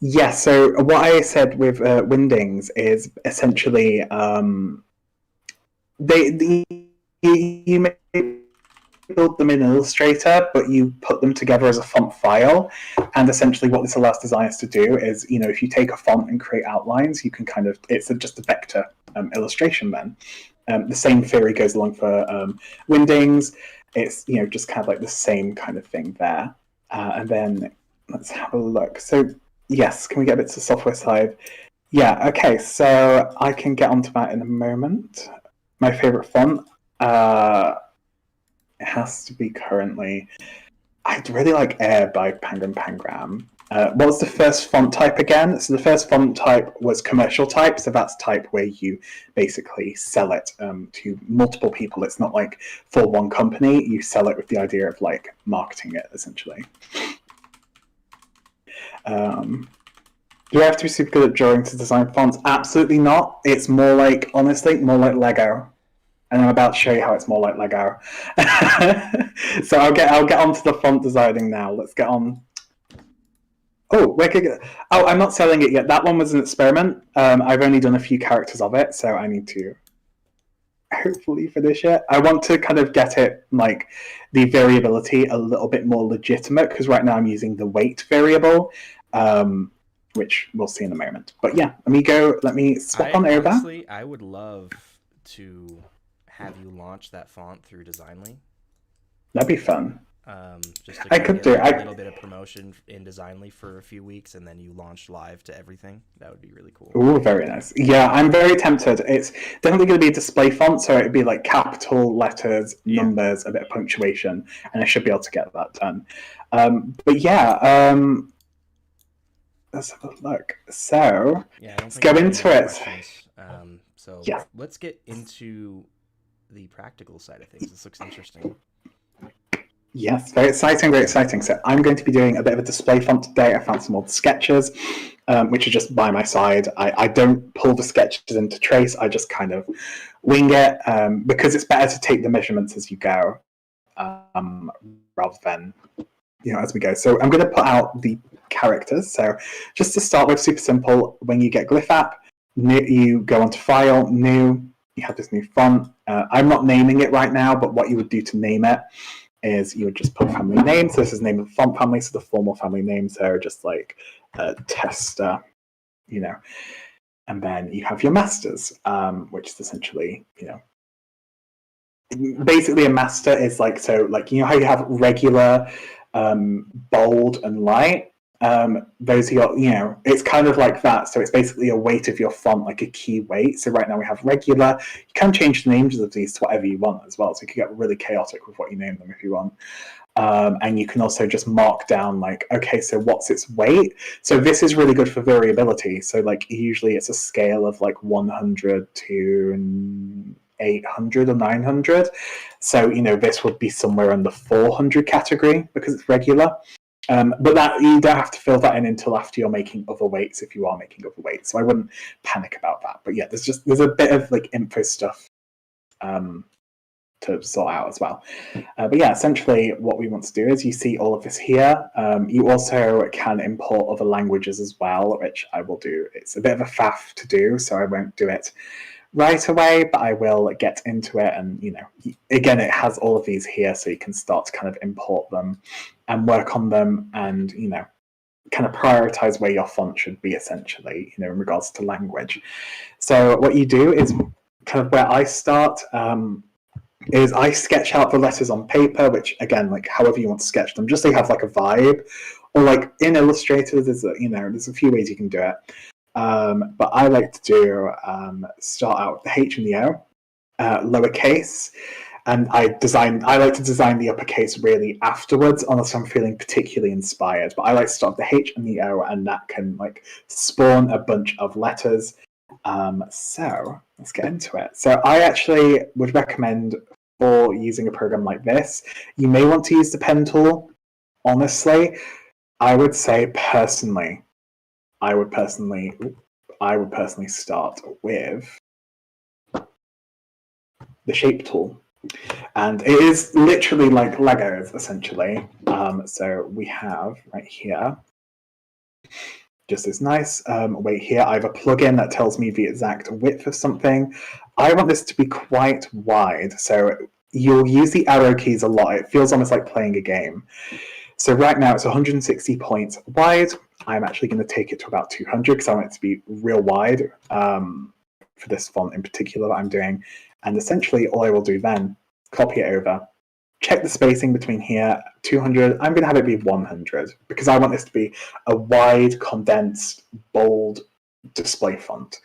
Yes, so what I said with Wingdings is essentially you may build them in Illustrator, but you put them together as a font file. And essentially what this allows designers to do is, if you take a font and create outlines, you can it's just a vector illustration then. The same theory goes along for Wingdings. It's, just kind of like the same kind of thing there. And then let's have a look. So yes, can we get a bit to the software side? Yeah, okay, so I can get onto that in a moment. My favorite font, it has to be currently... I'd really like Air by Pangram Pangram. What was the first font type again? So the first font type was commercial type, so that's type where you basically sell it to multiple people. It's not like for one company, you sell it with the idea of like marketing it, essentially. Do I have to be super good at drawing to design fonts? Absolutely not. It's more like, honestly, more like Lego. and I'm about to show you how it's more like Lego. So I'll get onto the font designing now. Let's get on. Oh, I'm not selling it yet. That one was an experiment. I've only done a few characters of it, so I need to hopefully finish it. I want to kind of get it, like, the variability a little bit more legitimate, because right now I'm using the weight variable, which we'll see in a moment. But yeah, let me swap on over. Honestly, I would love to have you launch that font through Designly. That'd be fun. Just to get a little bit of promotion in Designly for a few weeks, and then you launch live to everything. That would be really cool. Ooh, very nice. Yeah, I'm very tempted. It's definitely going to be a display font, so it'd be like capital letters, numbers, a bit of punctuation, and I should be able to get that done. But yeah, let's have a look. So let's go into it. So let's get into the practical side of things. This looks interesting. Yes, very exciting, very exciting. So I'm going to be doing a bit of a display font today. I found some old sketches, which are just by my side. I don't pull the sketches into Trace. I just kind of wing it, because it's better to take the measurements as you go, rather than, as we go. So I'm going to put out the characters. So just to start with, super simple. When you get Glyph app, you go onto File, New, you have this new font. I'm not naming it right now, but what you would do to name it is you would just put family name. So this is the name of the font family, so the formal family names are just like Tester, and then you have your masters, which is essentially, basically a master is like, so like, how you have regular, bold and light, those are your, it's kind of like that. So it's basically a weight of your font, like a key weight. So right now we have regular. You can change the names of these to whatever you want as well. So you can get really chaotic with what you name them if you want. And you can also just mark down like, okay, so what's its weight? So this is really good for variability. So like usually it's a scale of like 100 to 800 or 900. So, this would be somewhere in the 400 category because it's regular. But that you don't have to fill that in until after you're making other weights if you are making other weights. So I wouldn't panic about that. But yeah, there's a bit of like info stuff to sort out as well. But yeah, essentially what we want to do is you see all of this here. You also can import other languages as well, which I will do. It's a bit of a faff to do, so I won't do it right away, but I will get into it. And, again, it has all of these here, so you can start to kind of import them and work on them and, kind of prioritize where your font should be, essentially, in regards to language. So what you do is kind of where I start, is I sketch out the letters on paper, which, again, like however you want to sketch them, just so you have like a vibe. Or like in Illustrator, there's a few ways you can do it. But I like to do start out with the H and the O, lowercase, and I like to design the uppercase really afterwards, unless I'm feeling particularly inspired. But I like to start with the H and the O, and that can like spawn a bunch of letters. So let's get into it. So I actually would recommend for using a program like this, you may want to use the pen tool. Honestly, I would say personally. I would personally start with the shape tool. And it is literally like Legos, essentially. So we have right here just this nice weight here. I have a plugin that tells me the exact width of something. I want this to be quite wide. So you'll use the arrow keys a lot. It feels almost like playing a game. So right now it's 160 points wide. I'm actually going to take it to about 200 because I want it to be real wide for this font in particular that I'm doing. And essentially all I will do then, copy it over, check the spacing between here, 200. I'm going to have it be 100 because I want this to be a wide, condensed, bold display font.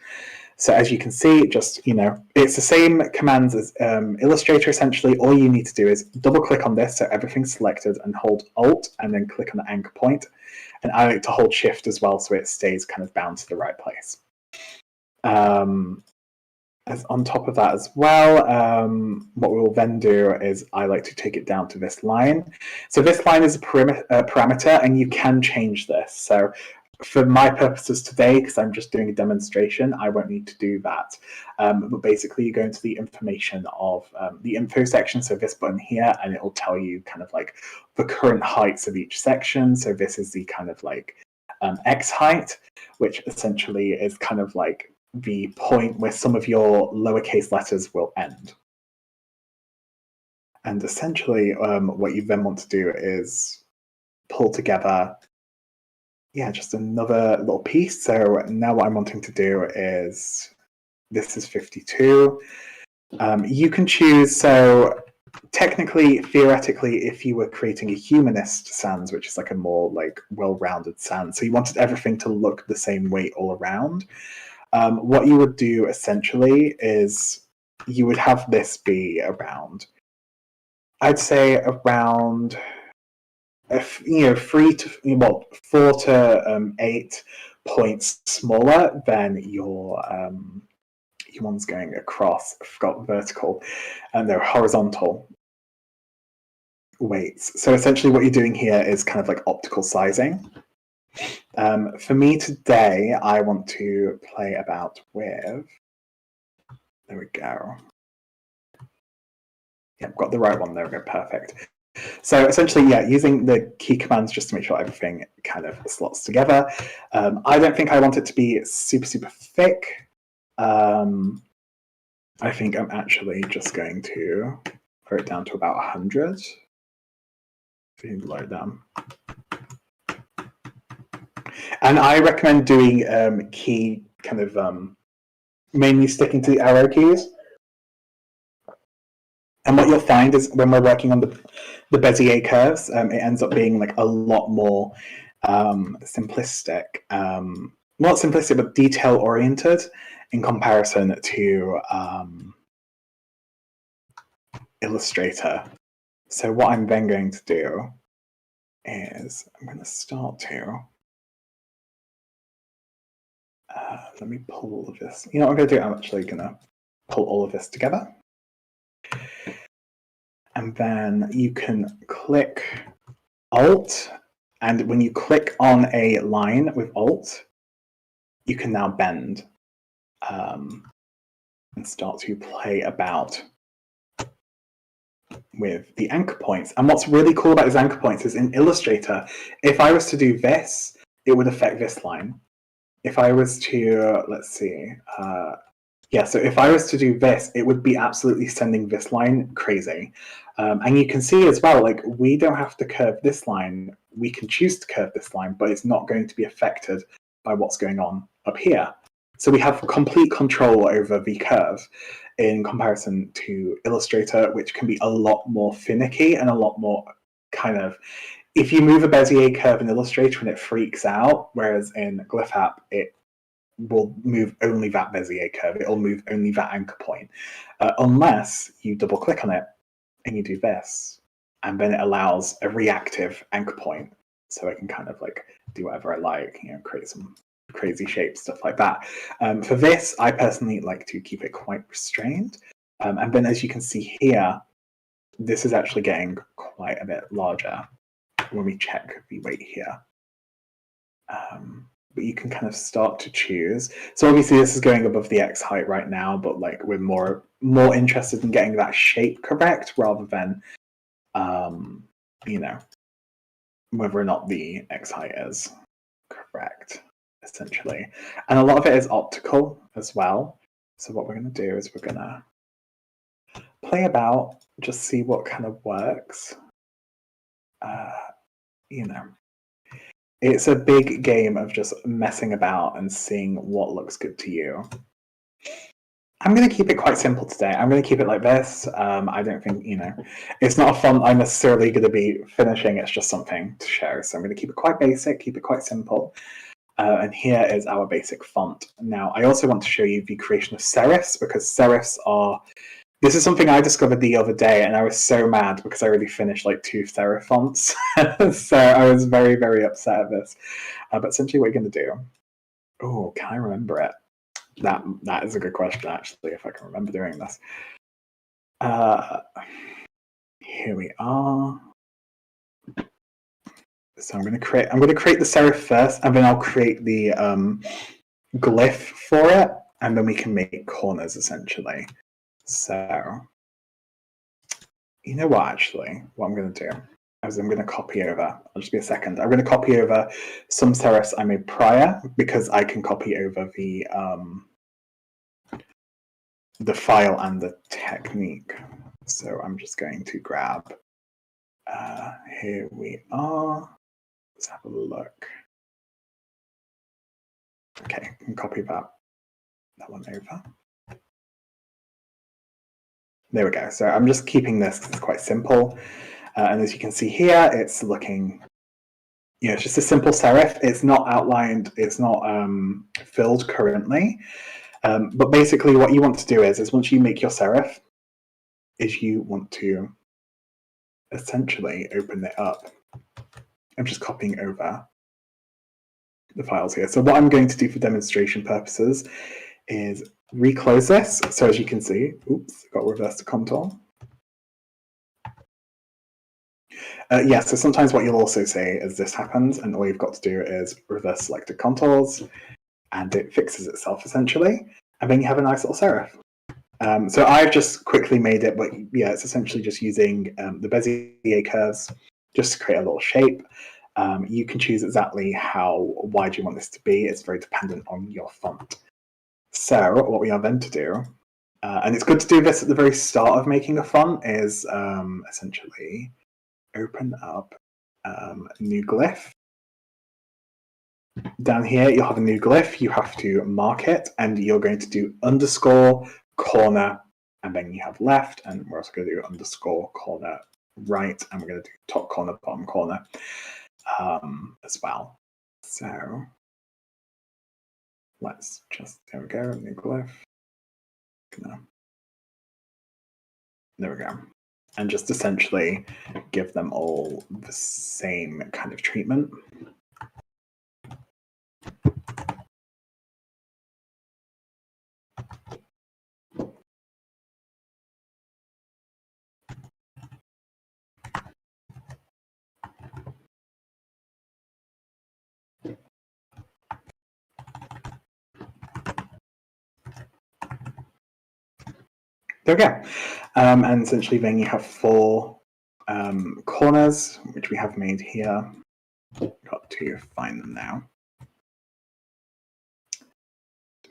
So as you can see, just, it's the same commands as Illustrator, essentially. All you need to do is double click on this so everything's selected and hold Alt and then click on the anchor point. And I like to hold Shift as well so it stays kind of bound to the right place. As on top of that as well, what we will then do is I like to take it down to this line. So this line is a parameter and you can change this. So for my purposes today, because I'm just doing a demonstration, I won't need to do that. But basically, you go into the information of the info section, so this button here, and it will tell you kind of like the current heights of each section. So this is the kind of like X height, which essentially is kind of like the point where some of your lowercase letters will end. And essentially, what you then want to do is pull together, just another little piece. So now what I'm wanting to do is, this is 52. You can choose, so technically, theoretically, if you were creating a humanist sans, which is like a more like well-rounded sans, so you wanted everything to look the same way all around, what you would do essentially is you would have this be around, I'd say around 4 to 8 points smaller than your one's going across. I've got vertical, and they're horizontal weights. So essentially what you're doing here is kind of like optical sizing. For me today, I want to play about with, there we go. Yeah, I've got the right one. There we go, perfect. So essentially, using the key commands just to make sure everything kind of slots together. I don't think I want it to be super, super thick. I think I'm actually just going to put it down to about 100. So you can lower it down. And I recommend doing key kind of mainly sticking to the arrow keys. And what you'll find is when we're working on the Bezier curves, it ends up being like a lot more simplistic. Not simplistic, but detail-oriented in comparison to Illustrator. So what I'm then going to do is I'm going to start to... let me pull all of this. You know what I'm going to do? I'm actually going to pull all of this together. And then you can click Alt, and when you click on a line with Alt, you can now bend and start to play about with the anchor points. And what's really cool about these anchor points is in Illustrator, if I was to do this, it would affect this line. If I was to, let's see, so if I was to do this, it would be absolutely sending this line crazy. And you can see as well, like, we don't have to curve this line. We can choose to curve this line, but it's not going to be affected by what's going on up here. So we have complete control over the curve in comparison to Illustrator, which can be a lot more finicky and a lot more kind of, if you move a Bezier curve in Illustrator and it freaks out, whereas in GlyphApp, it will move only that Bezier curve. It'll move only that anchor point, unless you double click on it and you do this, and then it allows a reactive anchor point. So I can kind of like do whatever I like, create some crazy shapes, stuff like that. For this, I personally like to keep it quite restrained. And then as you can see here, this is actually getting quite a bit larger when we check the weight here. But you can kind of start to choose. So obviously this is going above the X height right now, but like we're more interested in getting that shape correct rather than, whether or not the X height is correct, essentially. And a lot of it is optical as well. So what we're going to do is we're going to play about, just see what kind of works. It's a big game of just messing about and seeing what looks good to you. I'm going to keep it quite simple today. I'm going to keep it like this. I don't think, it's not a font I'm necessarily going to be finishing. It's just something to show. So I'm going to keep it quite basic, keep it quite simple. And here is our basic font. Now, I also want to show you the creation of serifs, because serifs are... This is something I discovered the other day, and I was so mad because I already finished like 2 serif fonts. So I was very, very upset at this. But essentially what you're going to do... Oh, can I remember it? That is a good question, actually, if I can remember doing this. Here we are. So I'm going to create the serif first, and then I'll create the glyph for it, and then we can make corners essentially. So, you know what? Actually, what I'm going to do is I'm going to copy over. I'll just be a second. I'm going to copy over some serifs I made prior because I can copy over the file and the technique. So I'm just going to grab. Here we are. Let's have a look. Okay, I can copy that one over. There we go. So I'm just keeping this because it's quite simple. And as you can see here, it's looking, it's just a simple serif. It's not outlined. It's not filled currently. But basically what you want to do is once you make your serif, is you want to essentially open it up. I'm just copying over the files here. So what I'm going to do for demonstration purposes is reclose this. So as you can see, oops, got reverse to contour. Yeah, so sometimes what you'll also say is this happens, and all you've got to do is reverse select the contours, and it fixes itself essentially, and then you have a nice little serif. So I've just quickly made it, but yeah, it's essentially just using the Bezier curves just to create a little shape. You can choose exactly how wide you want this to be. It's very dependent on your font. So what we are then to do, and it's good to do this at the very start of making a font, is essentially open up new glyph. Down here, you'll have a new glyph. You have to mark it, and you're going to do underscore corner, and then you have left, and we're also going to do underscore corner right, and we're going to do top corner, bottom corner as well. So let's just, there we go, new glyph. There we go. And just essentially give them all the same kind of treatment. There we go. And essentially then you have 4 corners, which we have made here. Got to find them now.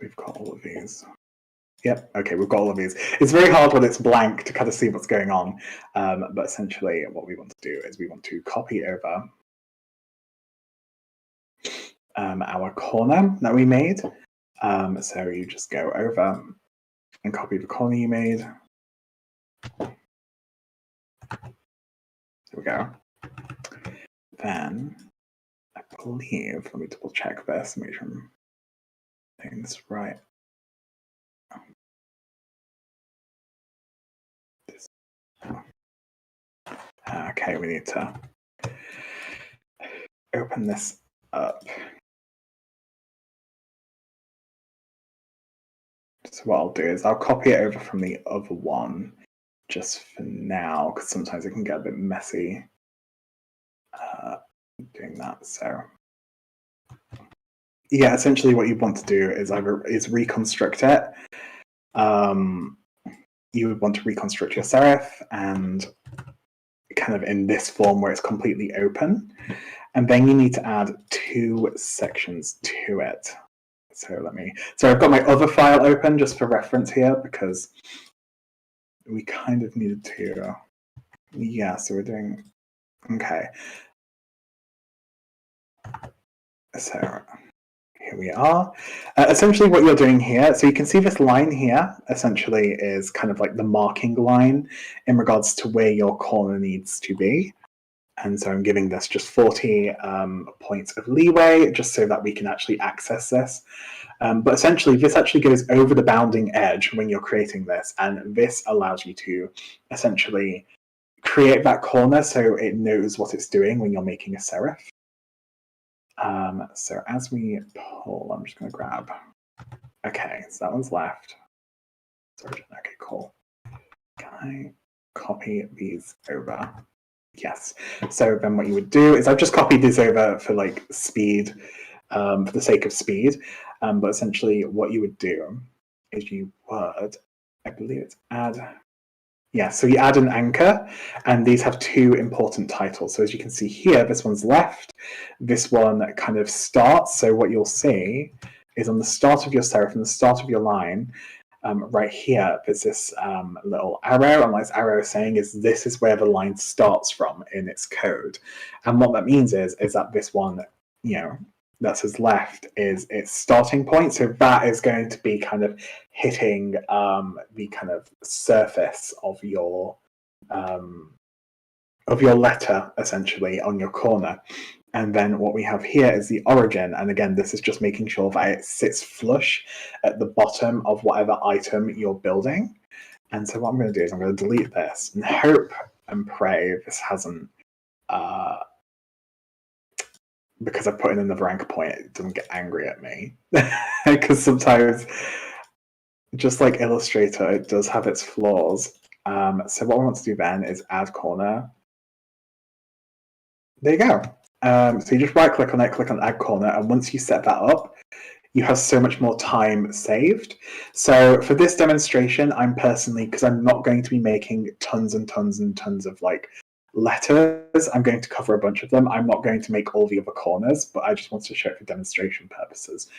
We've got all of these. Yep, okay, we've got all of these. It's very hard when it's blank to kind of see what's going on. But essentially what we want to do is we want to copy over our corner that we made. So you just go over and copy the corner you made. There we go. Then I believe, let me double check this, make sure I'm doing this right. Okay, we need to open this up. So what I'll do is I'll copy it over from the other one just for now, because sometimes it can get a bit messy doing that. So yeah, essentially what you want to do is reconstruct it. You would want to reconstruct your serif and kind of in this form where it's completely open. And then you need to add 2 sections to it. So I've got my other file open just for reference here because we kind of needed to, yeah, so we're doing, okay. So here we are. Essentially what you're doing here, so you can see this line here essentially is kind of like the marking line in regards to where your corner needs to be. And so I'm giving this just 40 points of leeway just so that we can actually access this. But essentially, this actually goes over the bounding edge when you're creating this, and this allows you to essentially create that corner so it knows what it's doing when you're making a serif. So as we pull, I'm just going to grab. Okay, so that one's left. Sorry, okay, cool. Can I copy these over? Yes. So then what you would do is I've just copied this over for like speed, for the sake of speed. But essentially what you would do is you would, I believe it's add. Yeah, so you add an anchor, and these have two important titles. So as you can see here, this one's left, this one kind of starts. So what you'll see is on the start of your serif and the start of your line, right here, there's this little arrow, and what this arrow is saying is this is where the line starts from in its code. And what that means is that this one, that says left is its starting point. So that is going to be kind of hitting the kind of surface of your letter, essentially, on your corner. And then what we have here is the origin. And again, this is just making sure that it sits flush at the bottom of whatever item you're building. And so what I'm going to do is I'm going to delete this and hope and pray this hasn't, because I put in another anchor point, it doesn't get angry at me. Because sometimes, just like Illustrator, it does have its flaws. So what I want to do then is add corner. There you go. So you just right click on it, click on add corner, and once you set that up, you have so much more time saved. So for this demonstration, I'm personally, because I'm not going to be making tons and tons and tons of like letters, I'm going to cover a bunch of them. I'm not going to make all the other corners, but I just wanted to show it for demonstration purposes,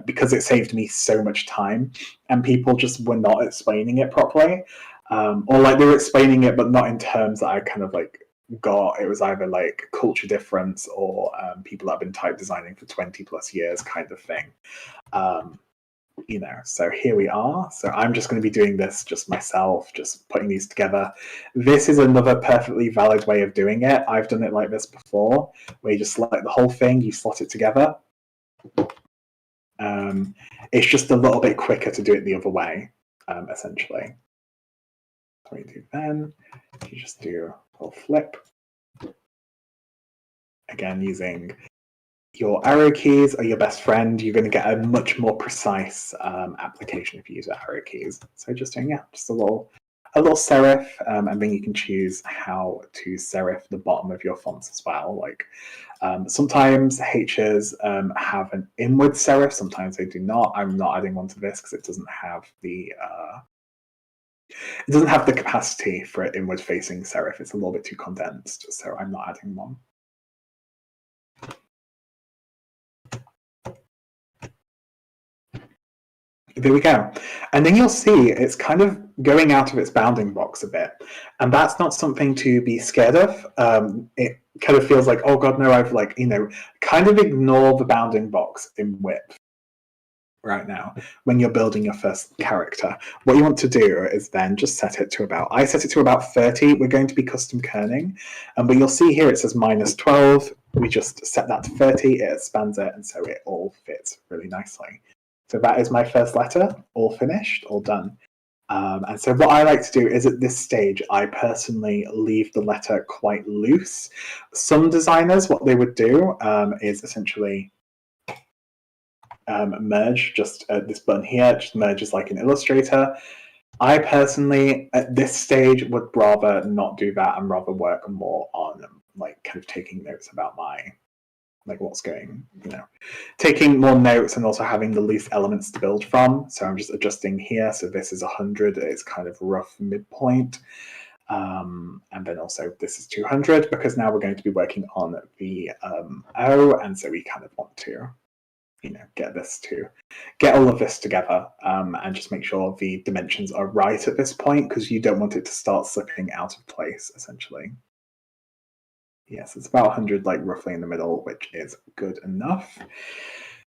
because it saved me so much time, and people just were not explaining it properly, or like they were explaining it, but not in terms that I kind of like got. It was either like culture difference or people that have been type designing for 20 plus years kind of thing. So here we are. So I'm just going to be doing this just myself, just putting these together. This is another perfectly valid way of doing it. I've done it like this before, where you just select the whole thing, you slot it together. It's just a little bit quicker to do it the other way, essentially. So we do then, you just do a little flip. Again, using your arrow keys are your best friend. You're going to get a much more precise application if you use arrow keys. So just doing just a little serif, and then you can choose how to serif the bottom of your fonts as well. Like sometimes H's have an inward serif, sometimes they do not. I'm not adding one to this because it doesn't have the capacity for an inward-facing serif. It's a little bit too condensed, so I'm not adding one. There we go. And then you'll see it's kind of going out of its bounding box a bit. And that's not something to be scared of. It kind of feels like, oh God, no, I've like, kind of ignore the bounding box in width right now when you're building your first character. What you want to do is then just set it to about, I set it to about 30. We're going to be custom kerning. But you'll see here it says -12. We just set that to 30, it expands it, and so it all fits really nicely. So that is my first letter, all finished, all done. And so what I like to do is at this stage, I personally leave the letter quite loose. Some designers, what they would do is essentially merge, just this button here, just merges like in Illustrator. I personally, at this stage, would rather not do that and rather work more on like kind of taking notes about what's going, taking more notes and also having the least elements to build from. So I'm just adjusting here. So this is 100, it's kind of rough midpoint. And then also this is 200 because now we're going to be working on the O, and so we kind of want to, get all of this together and just make sure the dimensions are right at this point, because you don't want it to start slipping out of place, essentially. Yes, it's about 100, like roughly in the middle, which is good enough.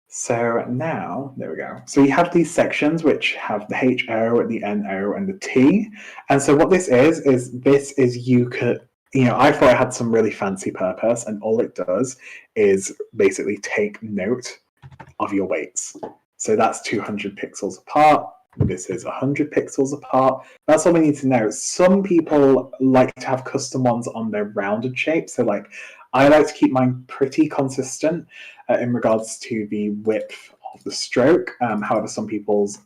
So now, there we go. So you have these sections which have the HO, the NO, and the T. And so what this is you could, I thought it had some really fancy purpose, and all it does is basically take note of your weights. So that's 200 pixels apart. This is 100 pixels apart. That's all we need to know. Some people like to have custom ones on their rounded shape. So I like to keep mine pretty consistent in regards to the width of the stroke. However, some people's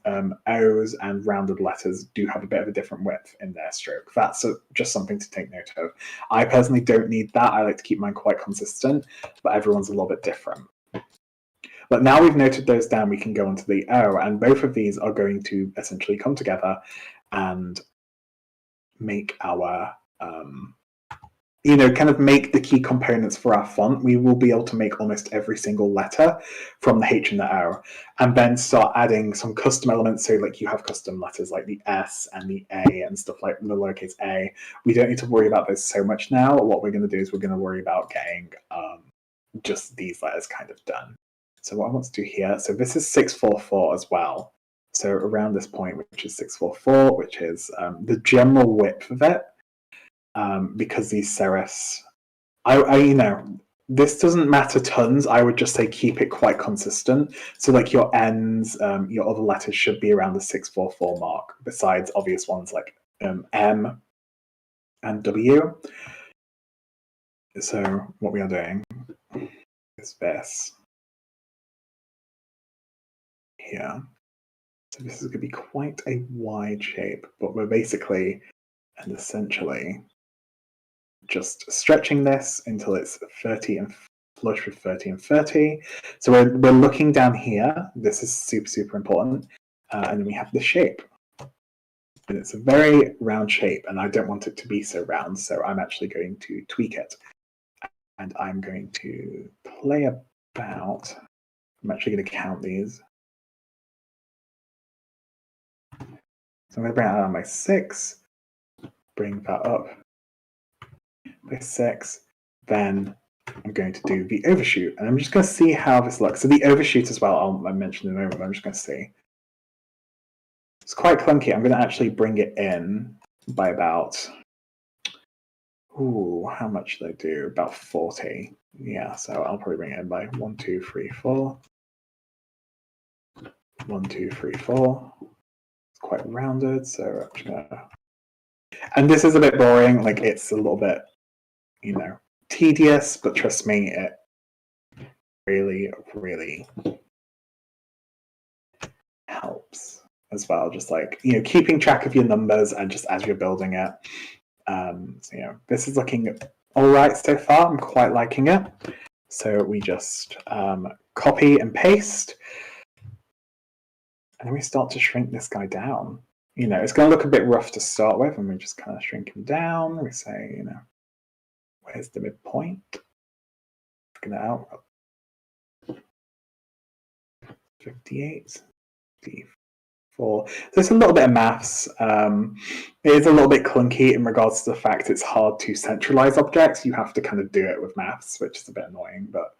O's and rounded letters do have a bit of a different width in their stroke. That's just something to take note of. I personally don't need that. I like to keep mine quite consistent, but everyone's a little bit different. But now we've noted those down, we can go on to the O, and both of these are going to essentially come together and make our, kind of make the key components for our font. We will be able to make almost every single letter from the H and the O, and then start adding some custom elements. So like you have custom letters like the S and the A and stuff like the lowercase a. We don't need to worry about those so much now. What we're going to do is we're going to worry about getting just these letters kind of done. So what I want to do here, so this is 644 as well. So around this point, which is 644, which is the general width of it, because these serifs, this doesn't matter tons. I would just say keep it quite consistent. So like your N's, your other letters should be around the 644 mark, besides obvious ones like M and W. So what we are doing is this here. So this is going to be quite a wide shape, but we're basically and essentially just stretching this until it's 30 and flush with 30 and 30. So we're looking down here. This is super, super important. And then we have the shape. And it's a very round shape, and I don't want it to be so round, so I'm actually going to tweak it. And I'm going to play about. I'm actually going to count these. So I'm going to bring that down by 6, bring that up by 6, then I'm going to do the overshoot, and I'm just going to see how this looks. So the overshoot as well, I'll mention in a moment, but I'm just going to see. It's quite clunky. I'm going to actually bring it in by about, how much did I do? About 40. Yeah, so I'll probably bring it in by 1, 2, 3, 4. 1, 2, 3, 4. Quite rounded, so I'm just gonna. And this is a bit boring, like it's a little bit, tedious, but trust me, it really, really helps as well. Just like, keeping track of your numbers and just as you're building it. So, this is looking all right so far. I'm quite liking it. So we just copy and paste. And then we start to shrink this guy down. It's going to look a bit rough to start with, and we just kind of shrink him down. We say, where's the midpoint? Figure that out. 58, 54. So it's a little bit of maths. It is a little bit clunky in regards to the fact it's hard to centralize objects. You have to kind of do it with maths, which is a bit annoying, but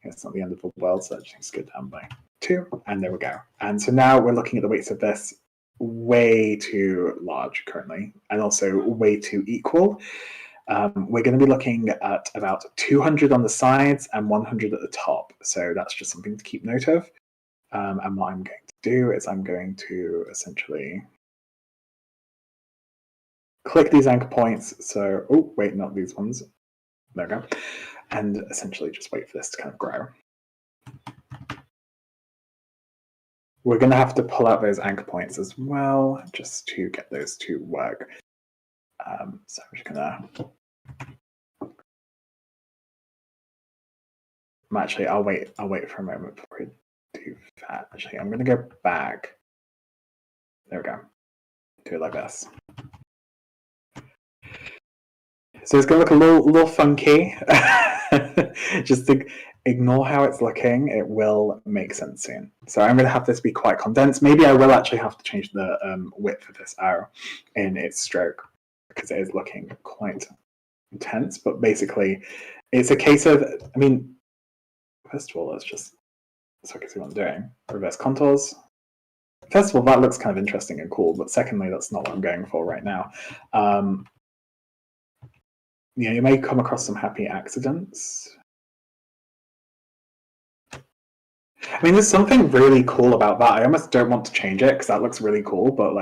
it's not the end of the world, so let's go down by 2, and there we go. And so now we're looking at the weights of this way too large currently, and also way too equal. We're going to be looking at about 200 on the sides and 100 at the top. So that's just something to keep note of. And what I'm going to do is I'm going to essentially click these anchor points. So, not these ones. There we go. And essentially just wait for this to kind of grow. We're going to have to pull out those anchor points as well, just to get those to work. So I'm just going to... Actually, I'll wait for a moment before I do that. Actually, I'm going to go back. There we go. Do it like this. So it's going to look a little funky. Just to ignore how it's looking. It will make sense soon. So I'm going to have this be quite condensed. Maybe I will actually have to change the width of this arrow in its stroke, because it is looking quite intense. But basically, it's a case of, first of all, let's just, so I can see what I'm doing. Reverse contours. First of all, that looks kind of interesting and cool, but secondly, that's not what I'm going for right now. You may come across some happy accidents. There's something really cool about that. I almost don't want to change it because that looks really cool, but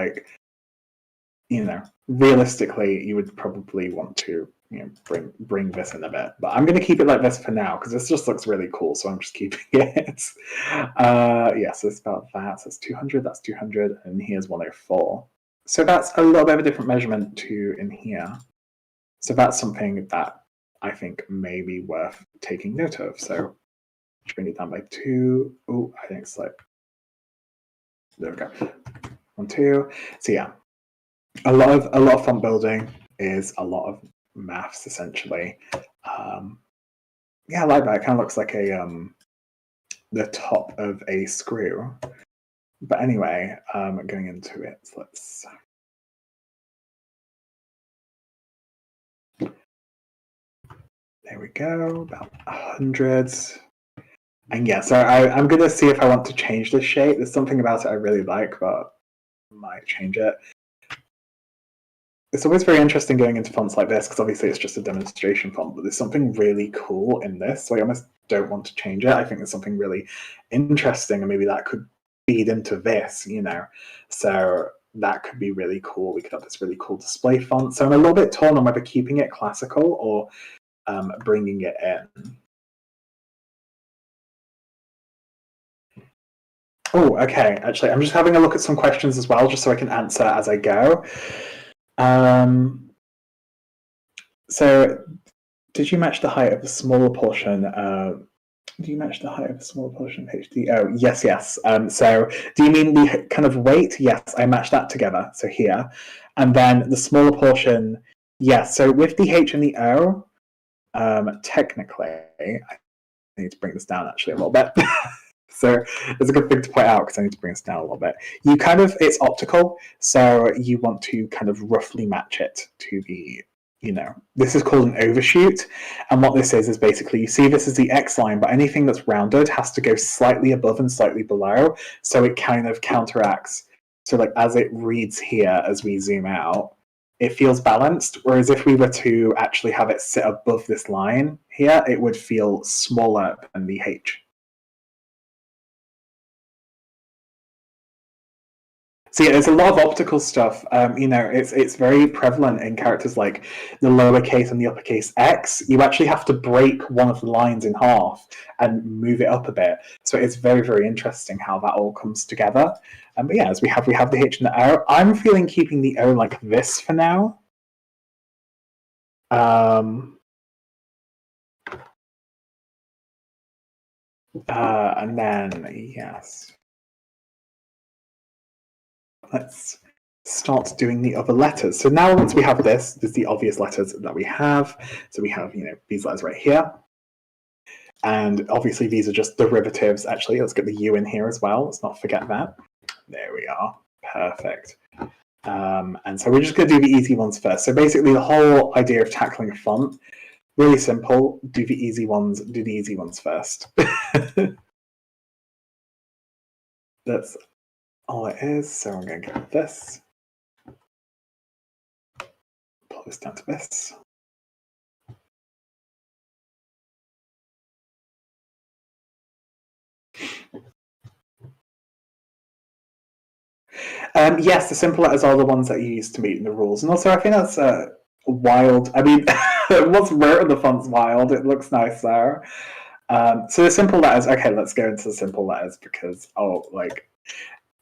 realistically, you would probably want to bring this in a bit. But I'm going to keep it like this for now because this just looks really cool. So I'm just keeping it. Yes, it's about that. So that's 200. That's 200, and here's 104. So that's a little bit of a different measurement to in here. So that's something that I think may be worth taking note of. So let's bring it down by 2. Oh, I think it's like, there we go. 1, 2. So yeah, a lot of font building is a lot of maths essentially. Yeah, I like that. It kind of looks like a the top of a screw. But anyway, going into it, let's. There we go, about 100. And yeah, so I'm going to see if I want to change this shape. There's something about it I really like, but I might change it. It's always very interesting going into fonts like this, because obviously it's just a demonstration font, but there's something really cool in this, so I almost don't want to change it. I think there's something really interesting, and maybe that could feed into this, So that could be really cool. We could have this really cool display font. So I'm a little bit torn on whether keeping it classical or bringing it in. Oh, okay. Actually, I'm just having a look at some questions as well, just so I can answer as I go. So, did you match the height of the smaller portion? Do you match the height of the smaller portion of HD? Oh, yes, yes. So, do you mean the kind of weight? Yes, I matched that together. So here, and then the smaller portion. Yes. So with the H and the O, technically, I need to bring this down actually a little bit. So it's a good thing to point out because I need to bring this down a little bit. It's optical, so you want to kind of roughly match it to the, this is called an overshoot. And what this is basically, you see this is the X line, but anything that's rounded has to go slightly above and slightly below. So it kind of counteracts. So like as it reads here, as we zoom out, it feels balanced. Whereas if we were to actually have it sit above this line here, it would feel smaller than the H. So yeah, there's a lot of optical stuff. It's very prevalent in characters like the lowercase and the uppercase X. You actually have to break one of the lines in half and move it up a bit. So it's very, very interesting how that all comes together. But yeah, as we have the H and the O. I'm feeling keeping the O like this for now. And then yes. Let's start doing the other letters. So now once we have this, there's the obvious letters that we have. So we have, these letters right here. And obviously these are just derivatives. Actually, let's get the U in here as well. Let's not forget that. There we are. Perfect. And so we're just going to do the easy ones first. So basically the whole idea of tackling a font, really simple. Do the easy ones first. That's all it is. So I'm going to go with this. Pull this down to this. Yes, the simple letters are the ones that you use to meet in the rules. And also I think that's wild. I mean, what's rare in the font's wild. It looks nice there. So the simple letters, okay, let's go into the simple letters because,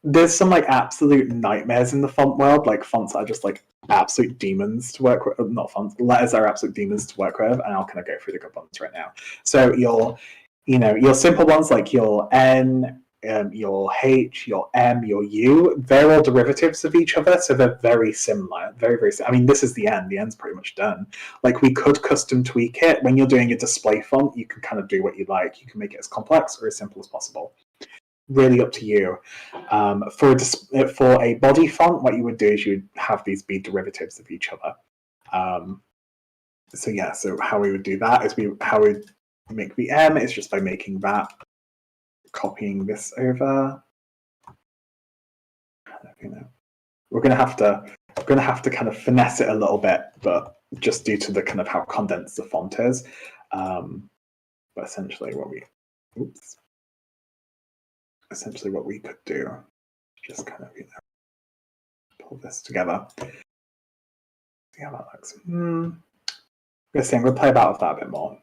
there's some absolute nightmares in the font world, like fonts that are just absolute demons to work with. Not fonts, letters are absolute demons to work with, and I'll kind of go through the good ones right now. So your simple ones like your N, your H, your M, your U, they're all derivatives of each other, so they're very similar. Very, very similar. I mean, this is the N. The N's pretty much done. We could custom tweak it. When you're doing a display font, you can kind of do what you like. You can make it as complex or as simple as possible. Really up to you. For a body font, what you would do is you would have these be derivatives of each other. So how we would do that is how we make the M is just by making that, copying this over. We're gonna have to kind of finesse it a little bit, but just due to the kind of how condensed the font is. But essentially what we could do, just kind of pull this together. See how that looks. I'm going to play about with that a bit more.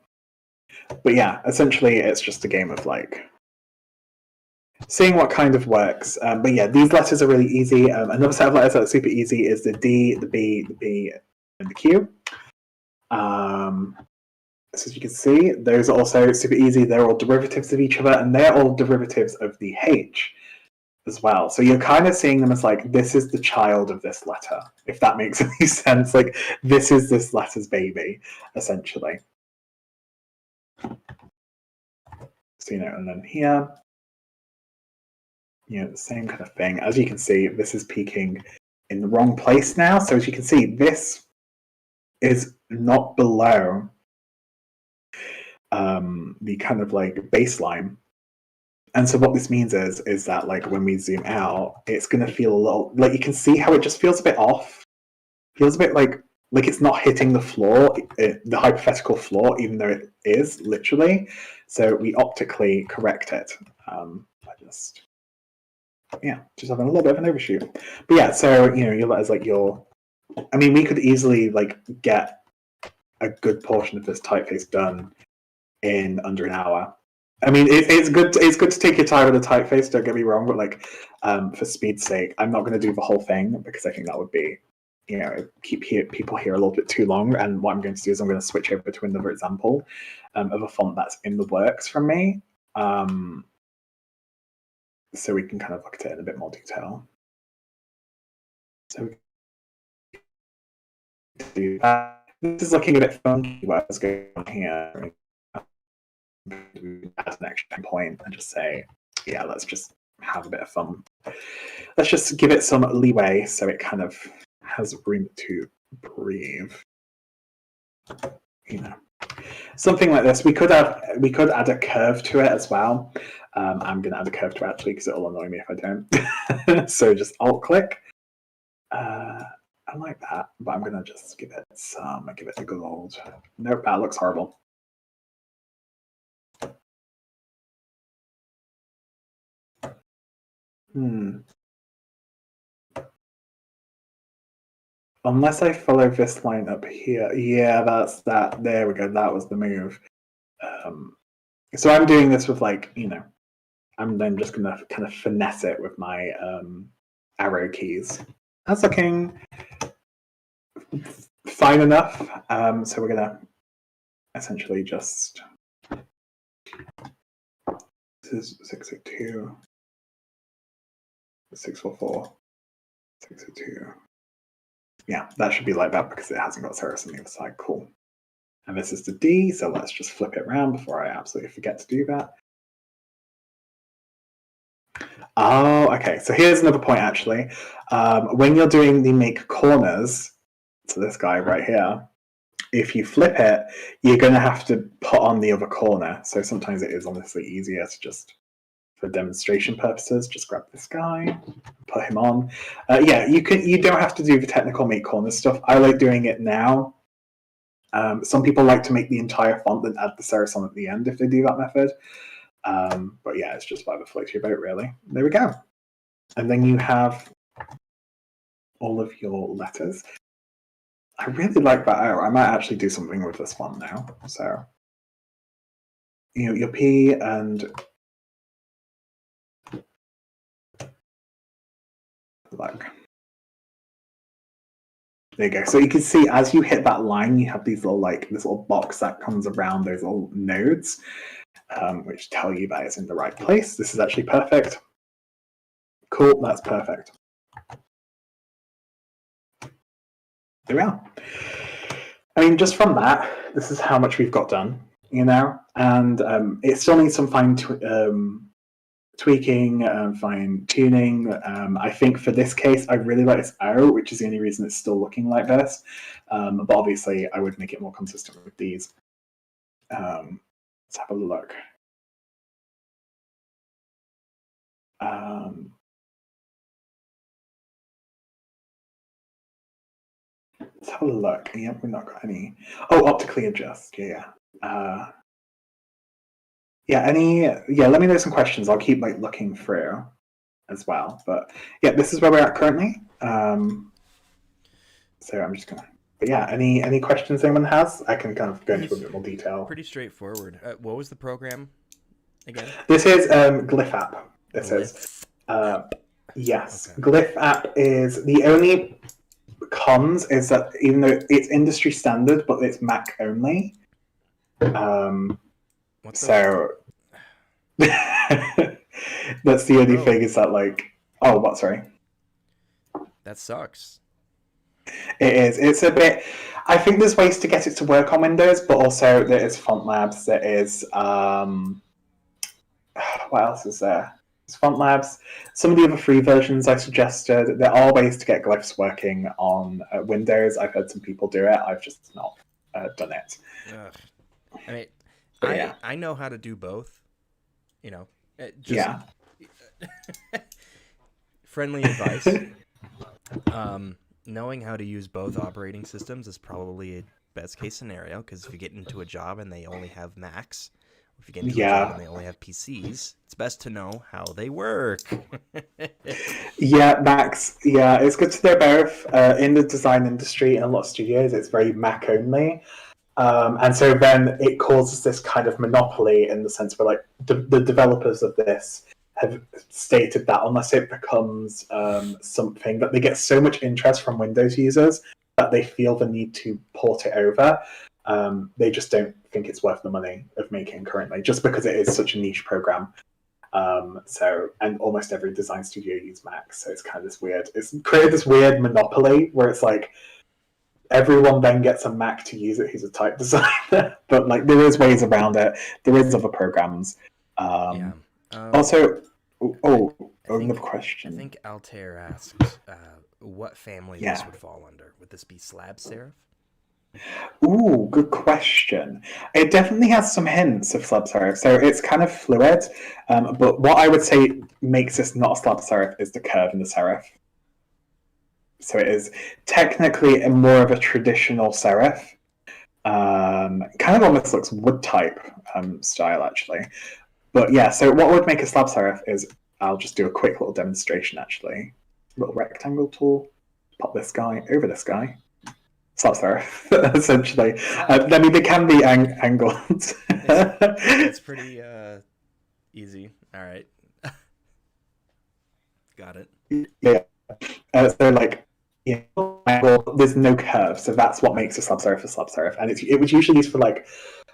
But yeah, essentially it's just a game of like seeing what kind of works. But yeah, these letters are really easy. Another set of letters that's super easy is the D, the B, the B, and the Q. So as you can see, those are also super easy. They're all derivatives of each other, and they're all derivatives of the H as well. So you're kind of seeing them as like, this is the child of this letter, if that makes any sense. Like, this is this letter's baby, essentially. So, and then here, the same kind of thing. As you can see, this is peaking in the wrong place now. So as you can see, this is not below the kind of like baseline. And so what this means is that like when we zoom out, it's going to feel a little, like you can see how it just feels a bit off. Feels a bit like it's not hitting the floor, the hypothetical floor, even though it is literally. So we optically correct it by just having a little bit of an overshoot. But yeah, so your letters like I mean, we could easily like get a good portion of this typeface done in under an hour. I mean, it's good. It's good to take your time with the typeface. Don't get me wrong, but like for speed's sake, I'm not going to do the whole thing because I think that would be, keep people here a little bit too long. And what I'm going to do is I'm going to switch over to another example of a font that's in the works from me, so we can kind of look at it in a bit more detail. So do that. This is looking a bit funky. What's going on here? Add an extra point and just say, yeah, let's just have a bit of fun. Let's just give it some leeway so it kind of has room to breathe. Something like this. We could add a curve to it as well. I'm going to add a curve to it actually because it'll annoy me if I don't. So just alt click. I like that, but I'm going to just give it a good old. Nope, that looks horrible. Unless I follow this line up here. Yeah, that's that. There we go. That was the move. So I'm doing this with like, I'm then just going to kind of finesse it with my arrow keys. That's looking fine enough. So we're going to essentially just... This is 602, 644, 602. Yeah, that should be like that because it hasn't got serifs on the other side. Cool. And this is the D, so let's just flip it around before I absolutely forget to do that. Oh, okay. So here's another point, actually. When you're doing the make corners, so this guy right here, if you flip it, you're going to have to put on the other corner. So sometimes it is honestly easier to just, for demonstration purposes, just grab this guy, put him on. Yeah, you don't have to do the technical make corners stuff. I like doing it now. Some people like to make the entire font and add the serifs on at the end if they do that method. But yeah, it's just whatever floats your boat, really. There we go. And then you have all of your letters. I really like that arrow. I might actually do something with this font now. So, your P and like, there you go. So you can see as you hit that line, you have these little this little box that comes around those little nodes, which tell you that it's in the right place. This is actually perfect. Cool, that's perfect. There we are. I mean, just from that, this is how much we've got done, and it still needs some fine tweaking, fine tuning. I think for this case, I really like this arrow, which is the only reason it's still looking like this. But obviously, I would make it more consistent with these. Let's have a look. Let's have a look. Yep, we've not got any. Oh, optically adjust. Yeah. Yeah. Let me know some questions. I'll keep looking through as well. But yeah, this is where we're at currently. So I'm just gonna yeah, any questions anyone has? I can kind of go into a bit more detail. Pretty straightforward. What was the program again? This is Glyph app. This Glyph. is yes. Okay. Glyph app is the only cons is that even though it's industry standard, but it's Mac only. So that's the only thing is that like, oh, what? Sorry. That sucks. It is. It's a bit. I think there's ways to get it to work on Windows, but also there is Font Labs. There is what else is there? There's Font Labs. Some of the other free versions I suggested. There are ways to get glyphs working on Windows. I've heard some people do it. I've just not done it. Ugh. I mean, yeah. I know how to do both. You know, yeah. Friendly advice. Knowing how to use both operating systems is probably a best case scenario, because if you get into a job and they only have Macs, if you get into a job and they only have PCs, it's best to know how they work. Yeah, Macs. Yeah, it's good to know both. In the design industry, in a lot of studios, it's very Mac only. And so then it causes this kind of monopoly in the sense where like the developers of this have stated that unless it becomes something that they get so much interest from Windows users that they feel the need to port it over, they just don't think it's worth the money of making currently, just because it is such a niche program. And almost every design studio uses Macs, so it's kind of this weird. It's created this weird monopoly where it's like everyone then gets a Mac to use it who's a type designer, but like there is ways around it. There is other programs. Also, another question. I think Altair asked what family this would fall under. Would this be slab serif? Ooh, good question. It definitely has some hints of slab serif, so it's kind of fluid. But what I would say makes this not a slab serif is the curve in the serif. So it is technically more of a traditional serif. Kind of almost looks wood type style, actually. But yeah, so what would make a slab serif is, I'll just do a quick little demonstration, actually. Little rectangle tool, pop this guy over this guy. Slab serif, essentially. I mean, they can be angled. It's pretty easy. All right. Got it. Yeah. So like, there's no curve, so that's what makes a slab serif, and it was usually used for like,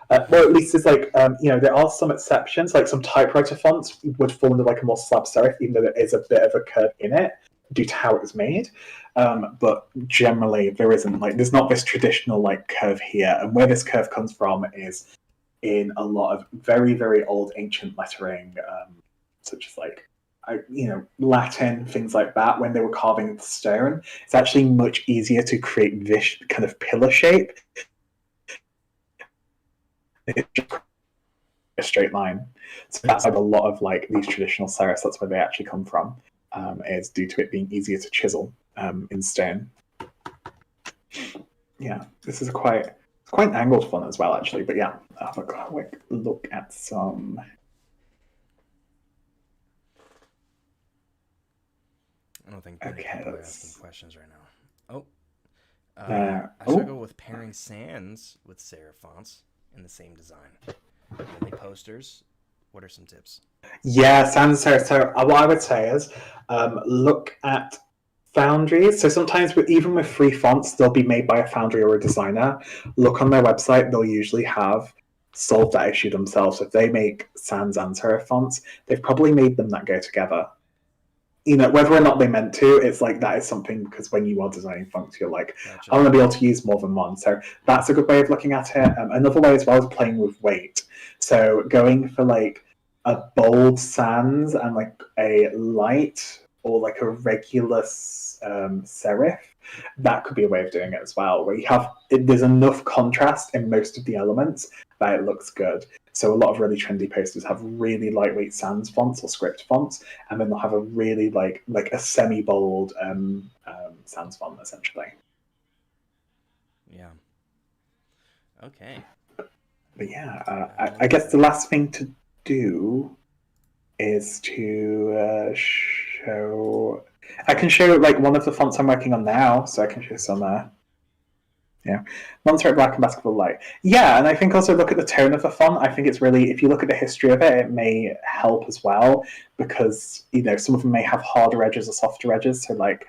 well, at least it's like, there are some exceptions, like some typewriter fonts would fall into like a more slab serif, even though there is a bit of a curve in it due to how it was made. But generally, there isn't, like, there's not this traditional like curve here, and where this curve comes from is in a lot of very, very old ancient lettering, such as like, Latin, things like that, when they were carving the stone. It's actually much easier to create this kind of pillar shape. It's just a straight line. So that's like a lot of like these traditional serifs, that's where they actually come from, is due to it being easier to chisel in stone. Yeah, this is quite an angled font as well, actually. But yeah, I'll have a quick look at some. I don't think people are asking questions right now. I struggle with pairing sans with serif fonts in the same design. Only posters. What are some tips? Yeah, sans serif. So what I would say is look at foundries. So sometimes, even with free fonts, they'll be made by a foundry or a designer. Look on their website; they'll usually have solved that issue themselves. If they make sans and serif fonts, they've probably made them that go together. Whether or not they meant to, it's like that is something, because when you are designing fonts, you're like, gotcha. I want to be able to use more than one. So that's a good way of looking at it. Another way as well is playing with weight. So going for like a bold sans and like a light or like a regular serif, that could be a way of doing it as well, where there's enough contrast in most of the elements that it looks good. So a lot of really trendy posters have really lightweight sans fonts or script fonts, and then they'll have a really like a semi-bold sans font, essentially. Yeah. Okay. But yeah, I guess the last thing to do is to show. I can show like one of the fonts I'm working on now, so I can show some. Yeah, Monterey Black and Basketball Light. Yeah, and I think also look at the tone of the font. I think it's really, if you look at the history of it, it may help as well because some of them may have harder edges or softer edges. So like,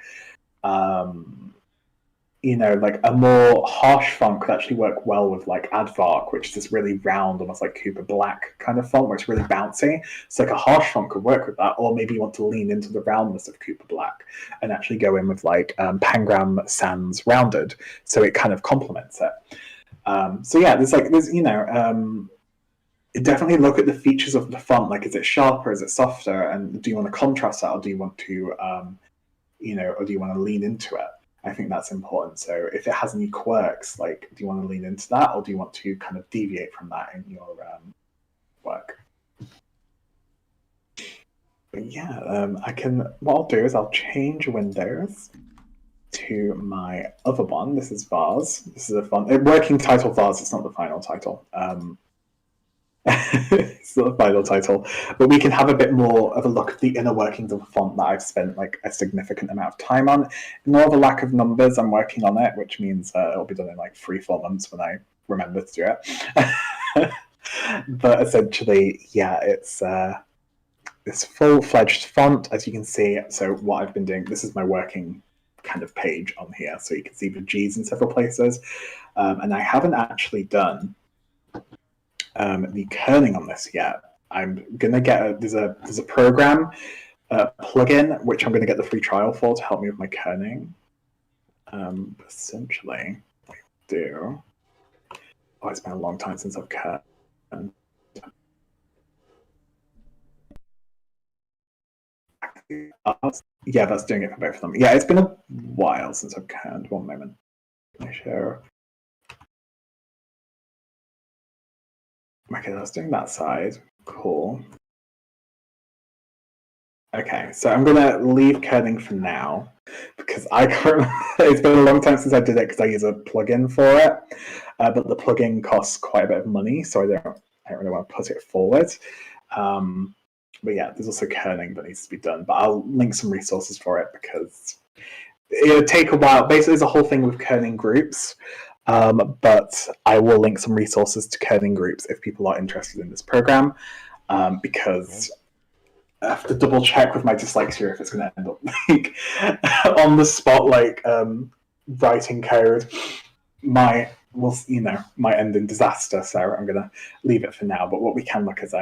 like a more harsh font could actually work well with like Aardvark, which is this really round, almost like Cooper Black kind of font where it's really bouncy. So like a harsh font could work with that, or maybe you want to lean into the roundness of Cooper Black and actually go in with like Pangram Sans Rounded, so it kind of complements it. So yeah, there's definitely look at the features of the font. Like, is it sharper? Is it softer? And do you want to contrast that, or do you want to, or do you want to lean into it? I think that's important. So if it has any quirks, like, do you want to lean into that, or do you want to kind of deviate from that in your work? But yeah, what I'll do is I'll change Windows to my other one. This is Vase. This is a working title Vase. It's not the final title. It's not the final title, but we can have a bit more of a look at the inner workings of a font that I've spent like a significant amount of time on. Ignore the lack of numbers. I'm working on it, which means it'll be done in like 3-4 months when I remember to do it. But essentially, yeah, it's this full-fledged font, as you can see. So what I've been doing, this is my working kind of page on here, so you can see the G's in several places, and I haven't actually done the kerning on this yet. I'm gonna get there's a program plugin which I'm gonna get the free trial for to help me with my kerning. Essentially, what I do. Oh, it's been a long time since I've kerned. Yeah, that's doing it for both of them. Yeah, it's been a while since I've kerned. One moment. I share. Okay, that's doing that side. Cool. Okay, so I'm gonna leave kerning for now because I can't. It's been a long time since I did it because I use a plugin for it, but the plugin costs quite a bit of money, so I don't really want to put it forward. But yeah, there's also kerning that needs to be done, but I'll link some resources for it because it'll take a while. Basically, there's a whole thing with kerning groups, but I will link some resources to kerning groups if people are interested in this program, because I have to double check with my dyslexia if it's going to end up like on the spot, like writing code. Might end in disaster. So I'm going to leave it for now. But what we can look at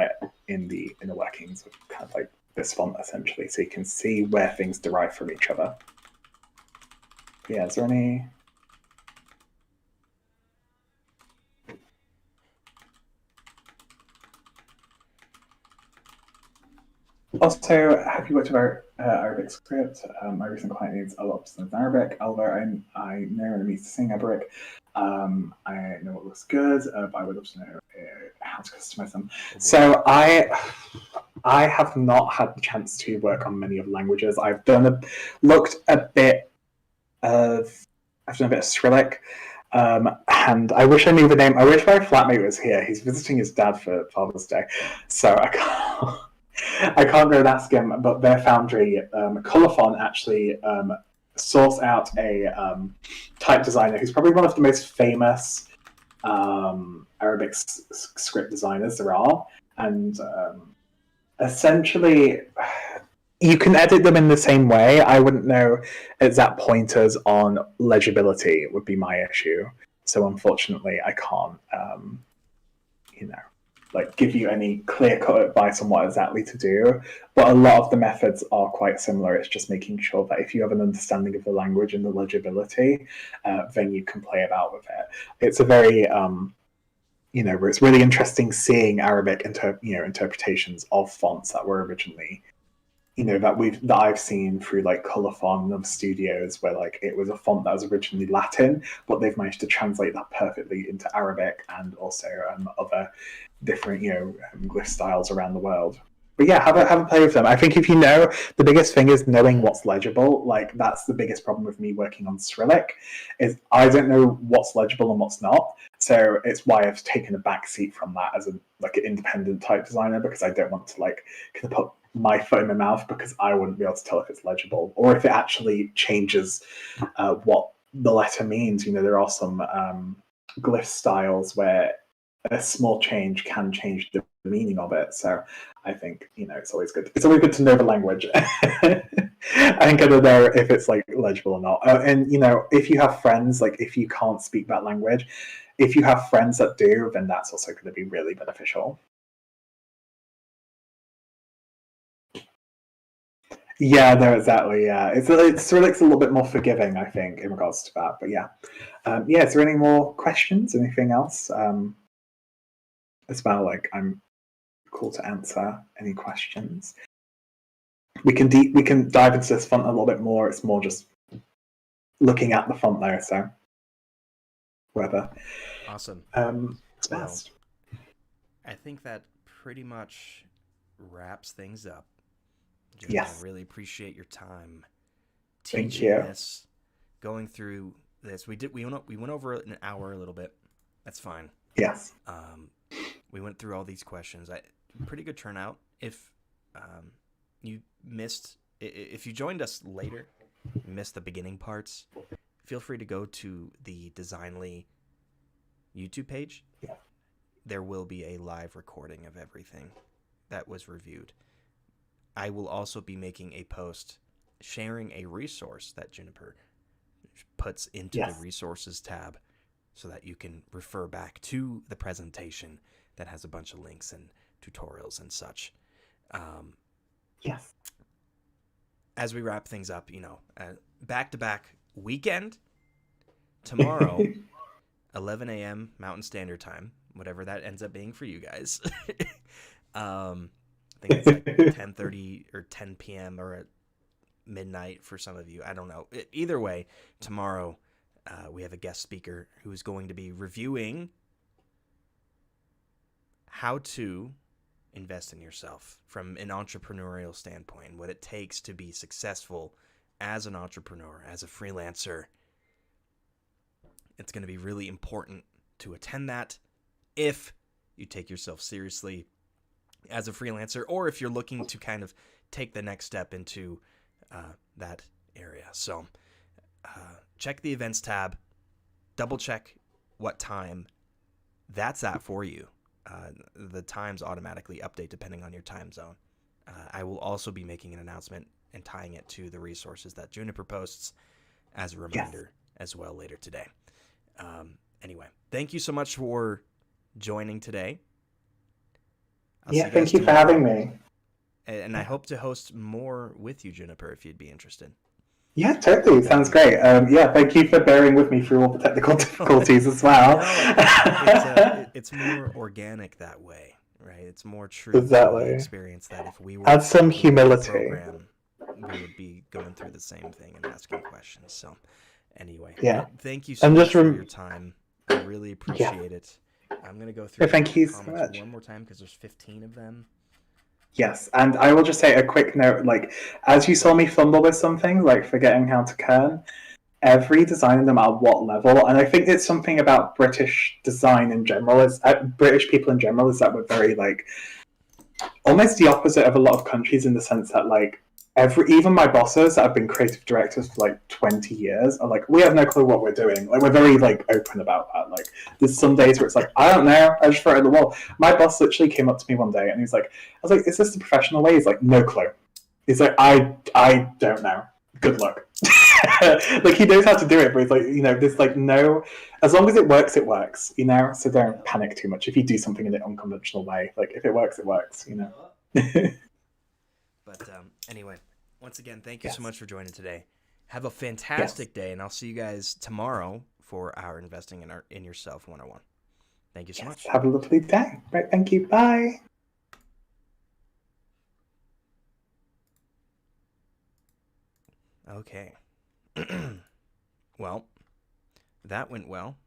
in the inner workings of kind of like this font essentially, so you can see where things derive from each other. But yeah, is there any? Also, have you worked with Arabic script? My recent client needs a lot of business in Arabic. Although I know and means to sing Arabic. I know what looks good, but I would love to know how to customize them. So I have not had the chance to work on many of the languages. I've looked a bit of Cyrillic. And I wish I knew the name. I wish my flatmate was here. He's visiting his dad for Father's Day, so I can't go and ask him. But their foundry, Colophon, actually source out a type designer who's probably one of the most famous Arabic script designers there are, and essentially you can edit them in the same way. I wouldn't know exact pointers on legibility would be my issue. So unfortunately, I can't, give you any clear-cut advice on what exactly to do. But a lot of the methods are quite similar. It's just making sure that if you have an understanding of the language and the legibility, then you can play about with it. It's a very it's really interesting seeing Arabic interpretations of fonts that were originally that I've seen through like Colophon of studios where like it was a font that was originally Latin, but they've managed to translate that perfectly into Arabic and also other different glyph styles around the world. But yeah, have a play with them. I think if the biggest thing is knowing what's legible. Like that's the biggest problem with me working on Cyrillic, is I don't know what's legible and what's not. So it's why I've taken a back seat from that as an independent type designer, because I don't want to kind of put my foot in my mouth because I wouldn't be able to tell if it's legible or if it actually changes what the letter means. There are some glyph styles where a small change can change the meaning of it. So I think, it's always good. It's always good to know the language and kind of know if it's like legible or not. And, if you have friends, like if you can't speak that language, if you have friends that do, then that's also going to be really beneficial. Yeah, no, exactly. Yeah, it's Cyrillic's a little bit more forgiving, I think, in regards to that. But yeah, is there any more questions? Anything else? As well, like I'm cool to answer any questions. We can dive into this font a little bit more. It's more just looking at the font there. So whether awesome. It's best. I think that pretty much wraps things up. Yes. I really appreciate your time teaching this, going through this. We went over an hour a little bit. That's fine. Yes. We went through all these questions. Pretty good turnout. If you joined us later, missed the beginning parts, feel free to go to the Designly YouTube page. Yeah. There will be a live recording of everything that was reviewed. I will also be making a post sharing a resource that Juniper puts into the resources tab so that you can refer back to the presentation that has a bunch of links and tutorials and such. Yes. As we wrap things up, back-to-back weekend. Tomorrow, 11 a.m. Mountain Standard Time, whatever that ends up being for you guys. I think it's like 10:30 or 10 p.m. or at midnight for some of you. I don't know. Either way, tomorrow we have a guest speaker who's going to be reviewing how to invest in yourself from an entrepreneurial standpoint, what it takes to be successful as an entrepreneur, as a freelancer. It's going to be really important to attend that if you take yourself seriously as a freelancer, or if you're looking to kind of take the next step into that area. So check the events tab, double check what time that's at for you. The times automatically update depending on your time zone. I will also be making an announcement and tying it to the resources that Juniper posts as a reminder as well later today. Anyway, thank you so much for joining today. Thank you for having me. And I hope to host more with you, Juniper, if you'd be interested. Yeah, totally. Sounds great. Thank you for bearing with me through all the technical difficulties as well. It's more organic that way, right? It's more true to the experience that if we were add some humility, program, we would be going through the same thing and asking questions. So anyway, thank you so much for your time. I really appreciate it. I'm going to go through thank you comments so much. One more time because there's 15 of them. Yes, and I will just say a quick note, like, as you saw me fumble with something, like forgetting how to kern, every design, no matter what level, and I think it's something about British design in general, British people in general, is that we're very, like, almost the opposite of a lot of countries in the sense that, like, even my bosses that have been creative directors for like 20 years are like, we have no clue what we're doing. Like, we're very like open about that. Like, there's some days where it's like, I don't know, I just throw it at the wall. My boss literally came up to me one day and he's like, I was like, is this the professional way? He's like, no clue. He's like, I don't know. Good luck. Like, he knows how to do it, but he's like, there's like no, as long as it works, so don't panic too much if you do something in an unconventional way. Like, if it works, it works. But anyway, once again, thank you so much for joining today. Have a fantastic day, and I'll see you guys tomorrow for our Investing in Yourself 101. Thank you so much. Have a lovely day. Right, thank you. Bye. Okay. Well, that went well.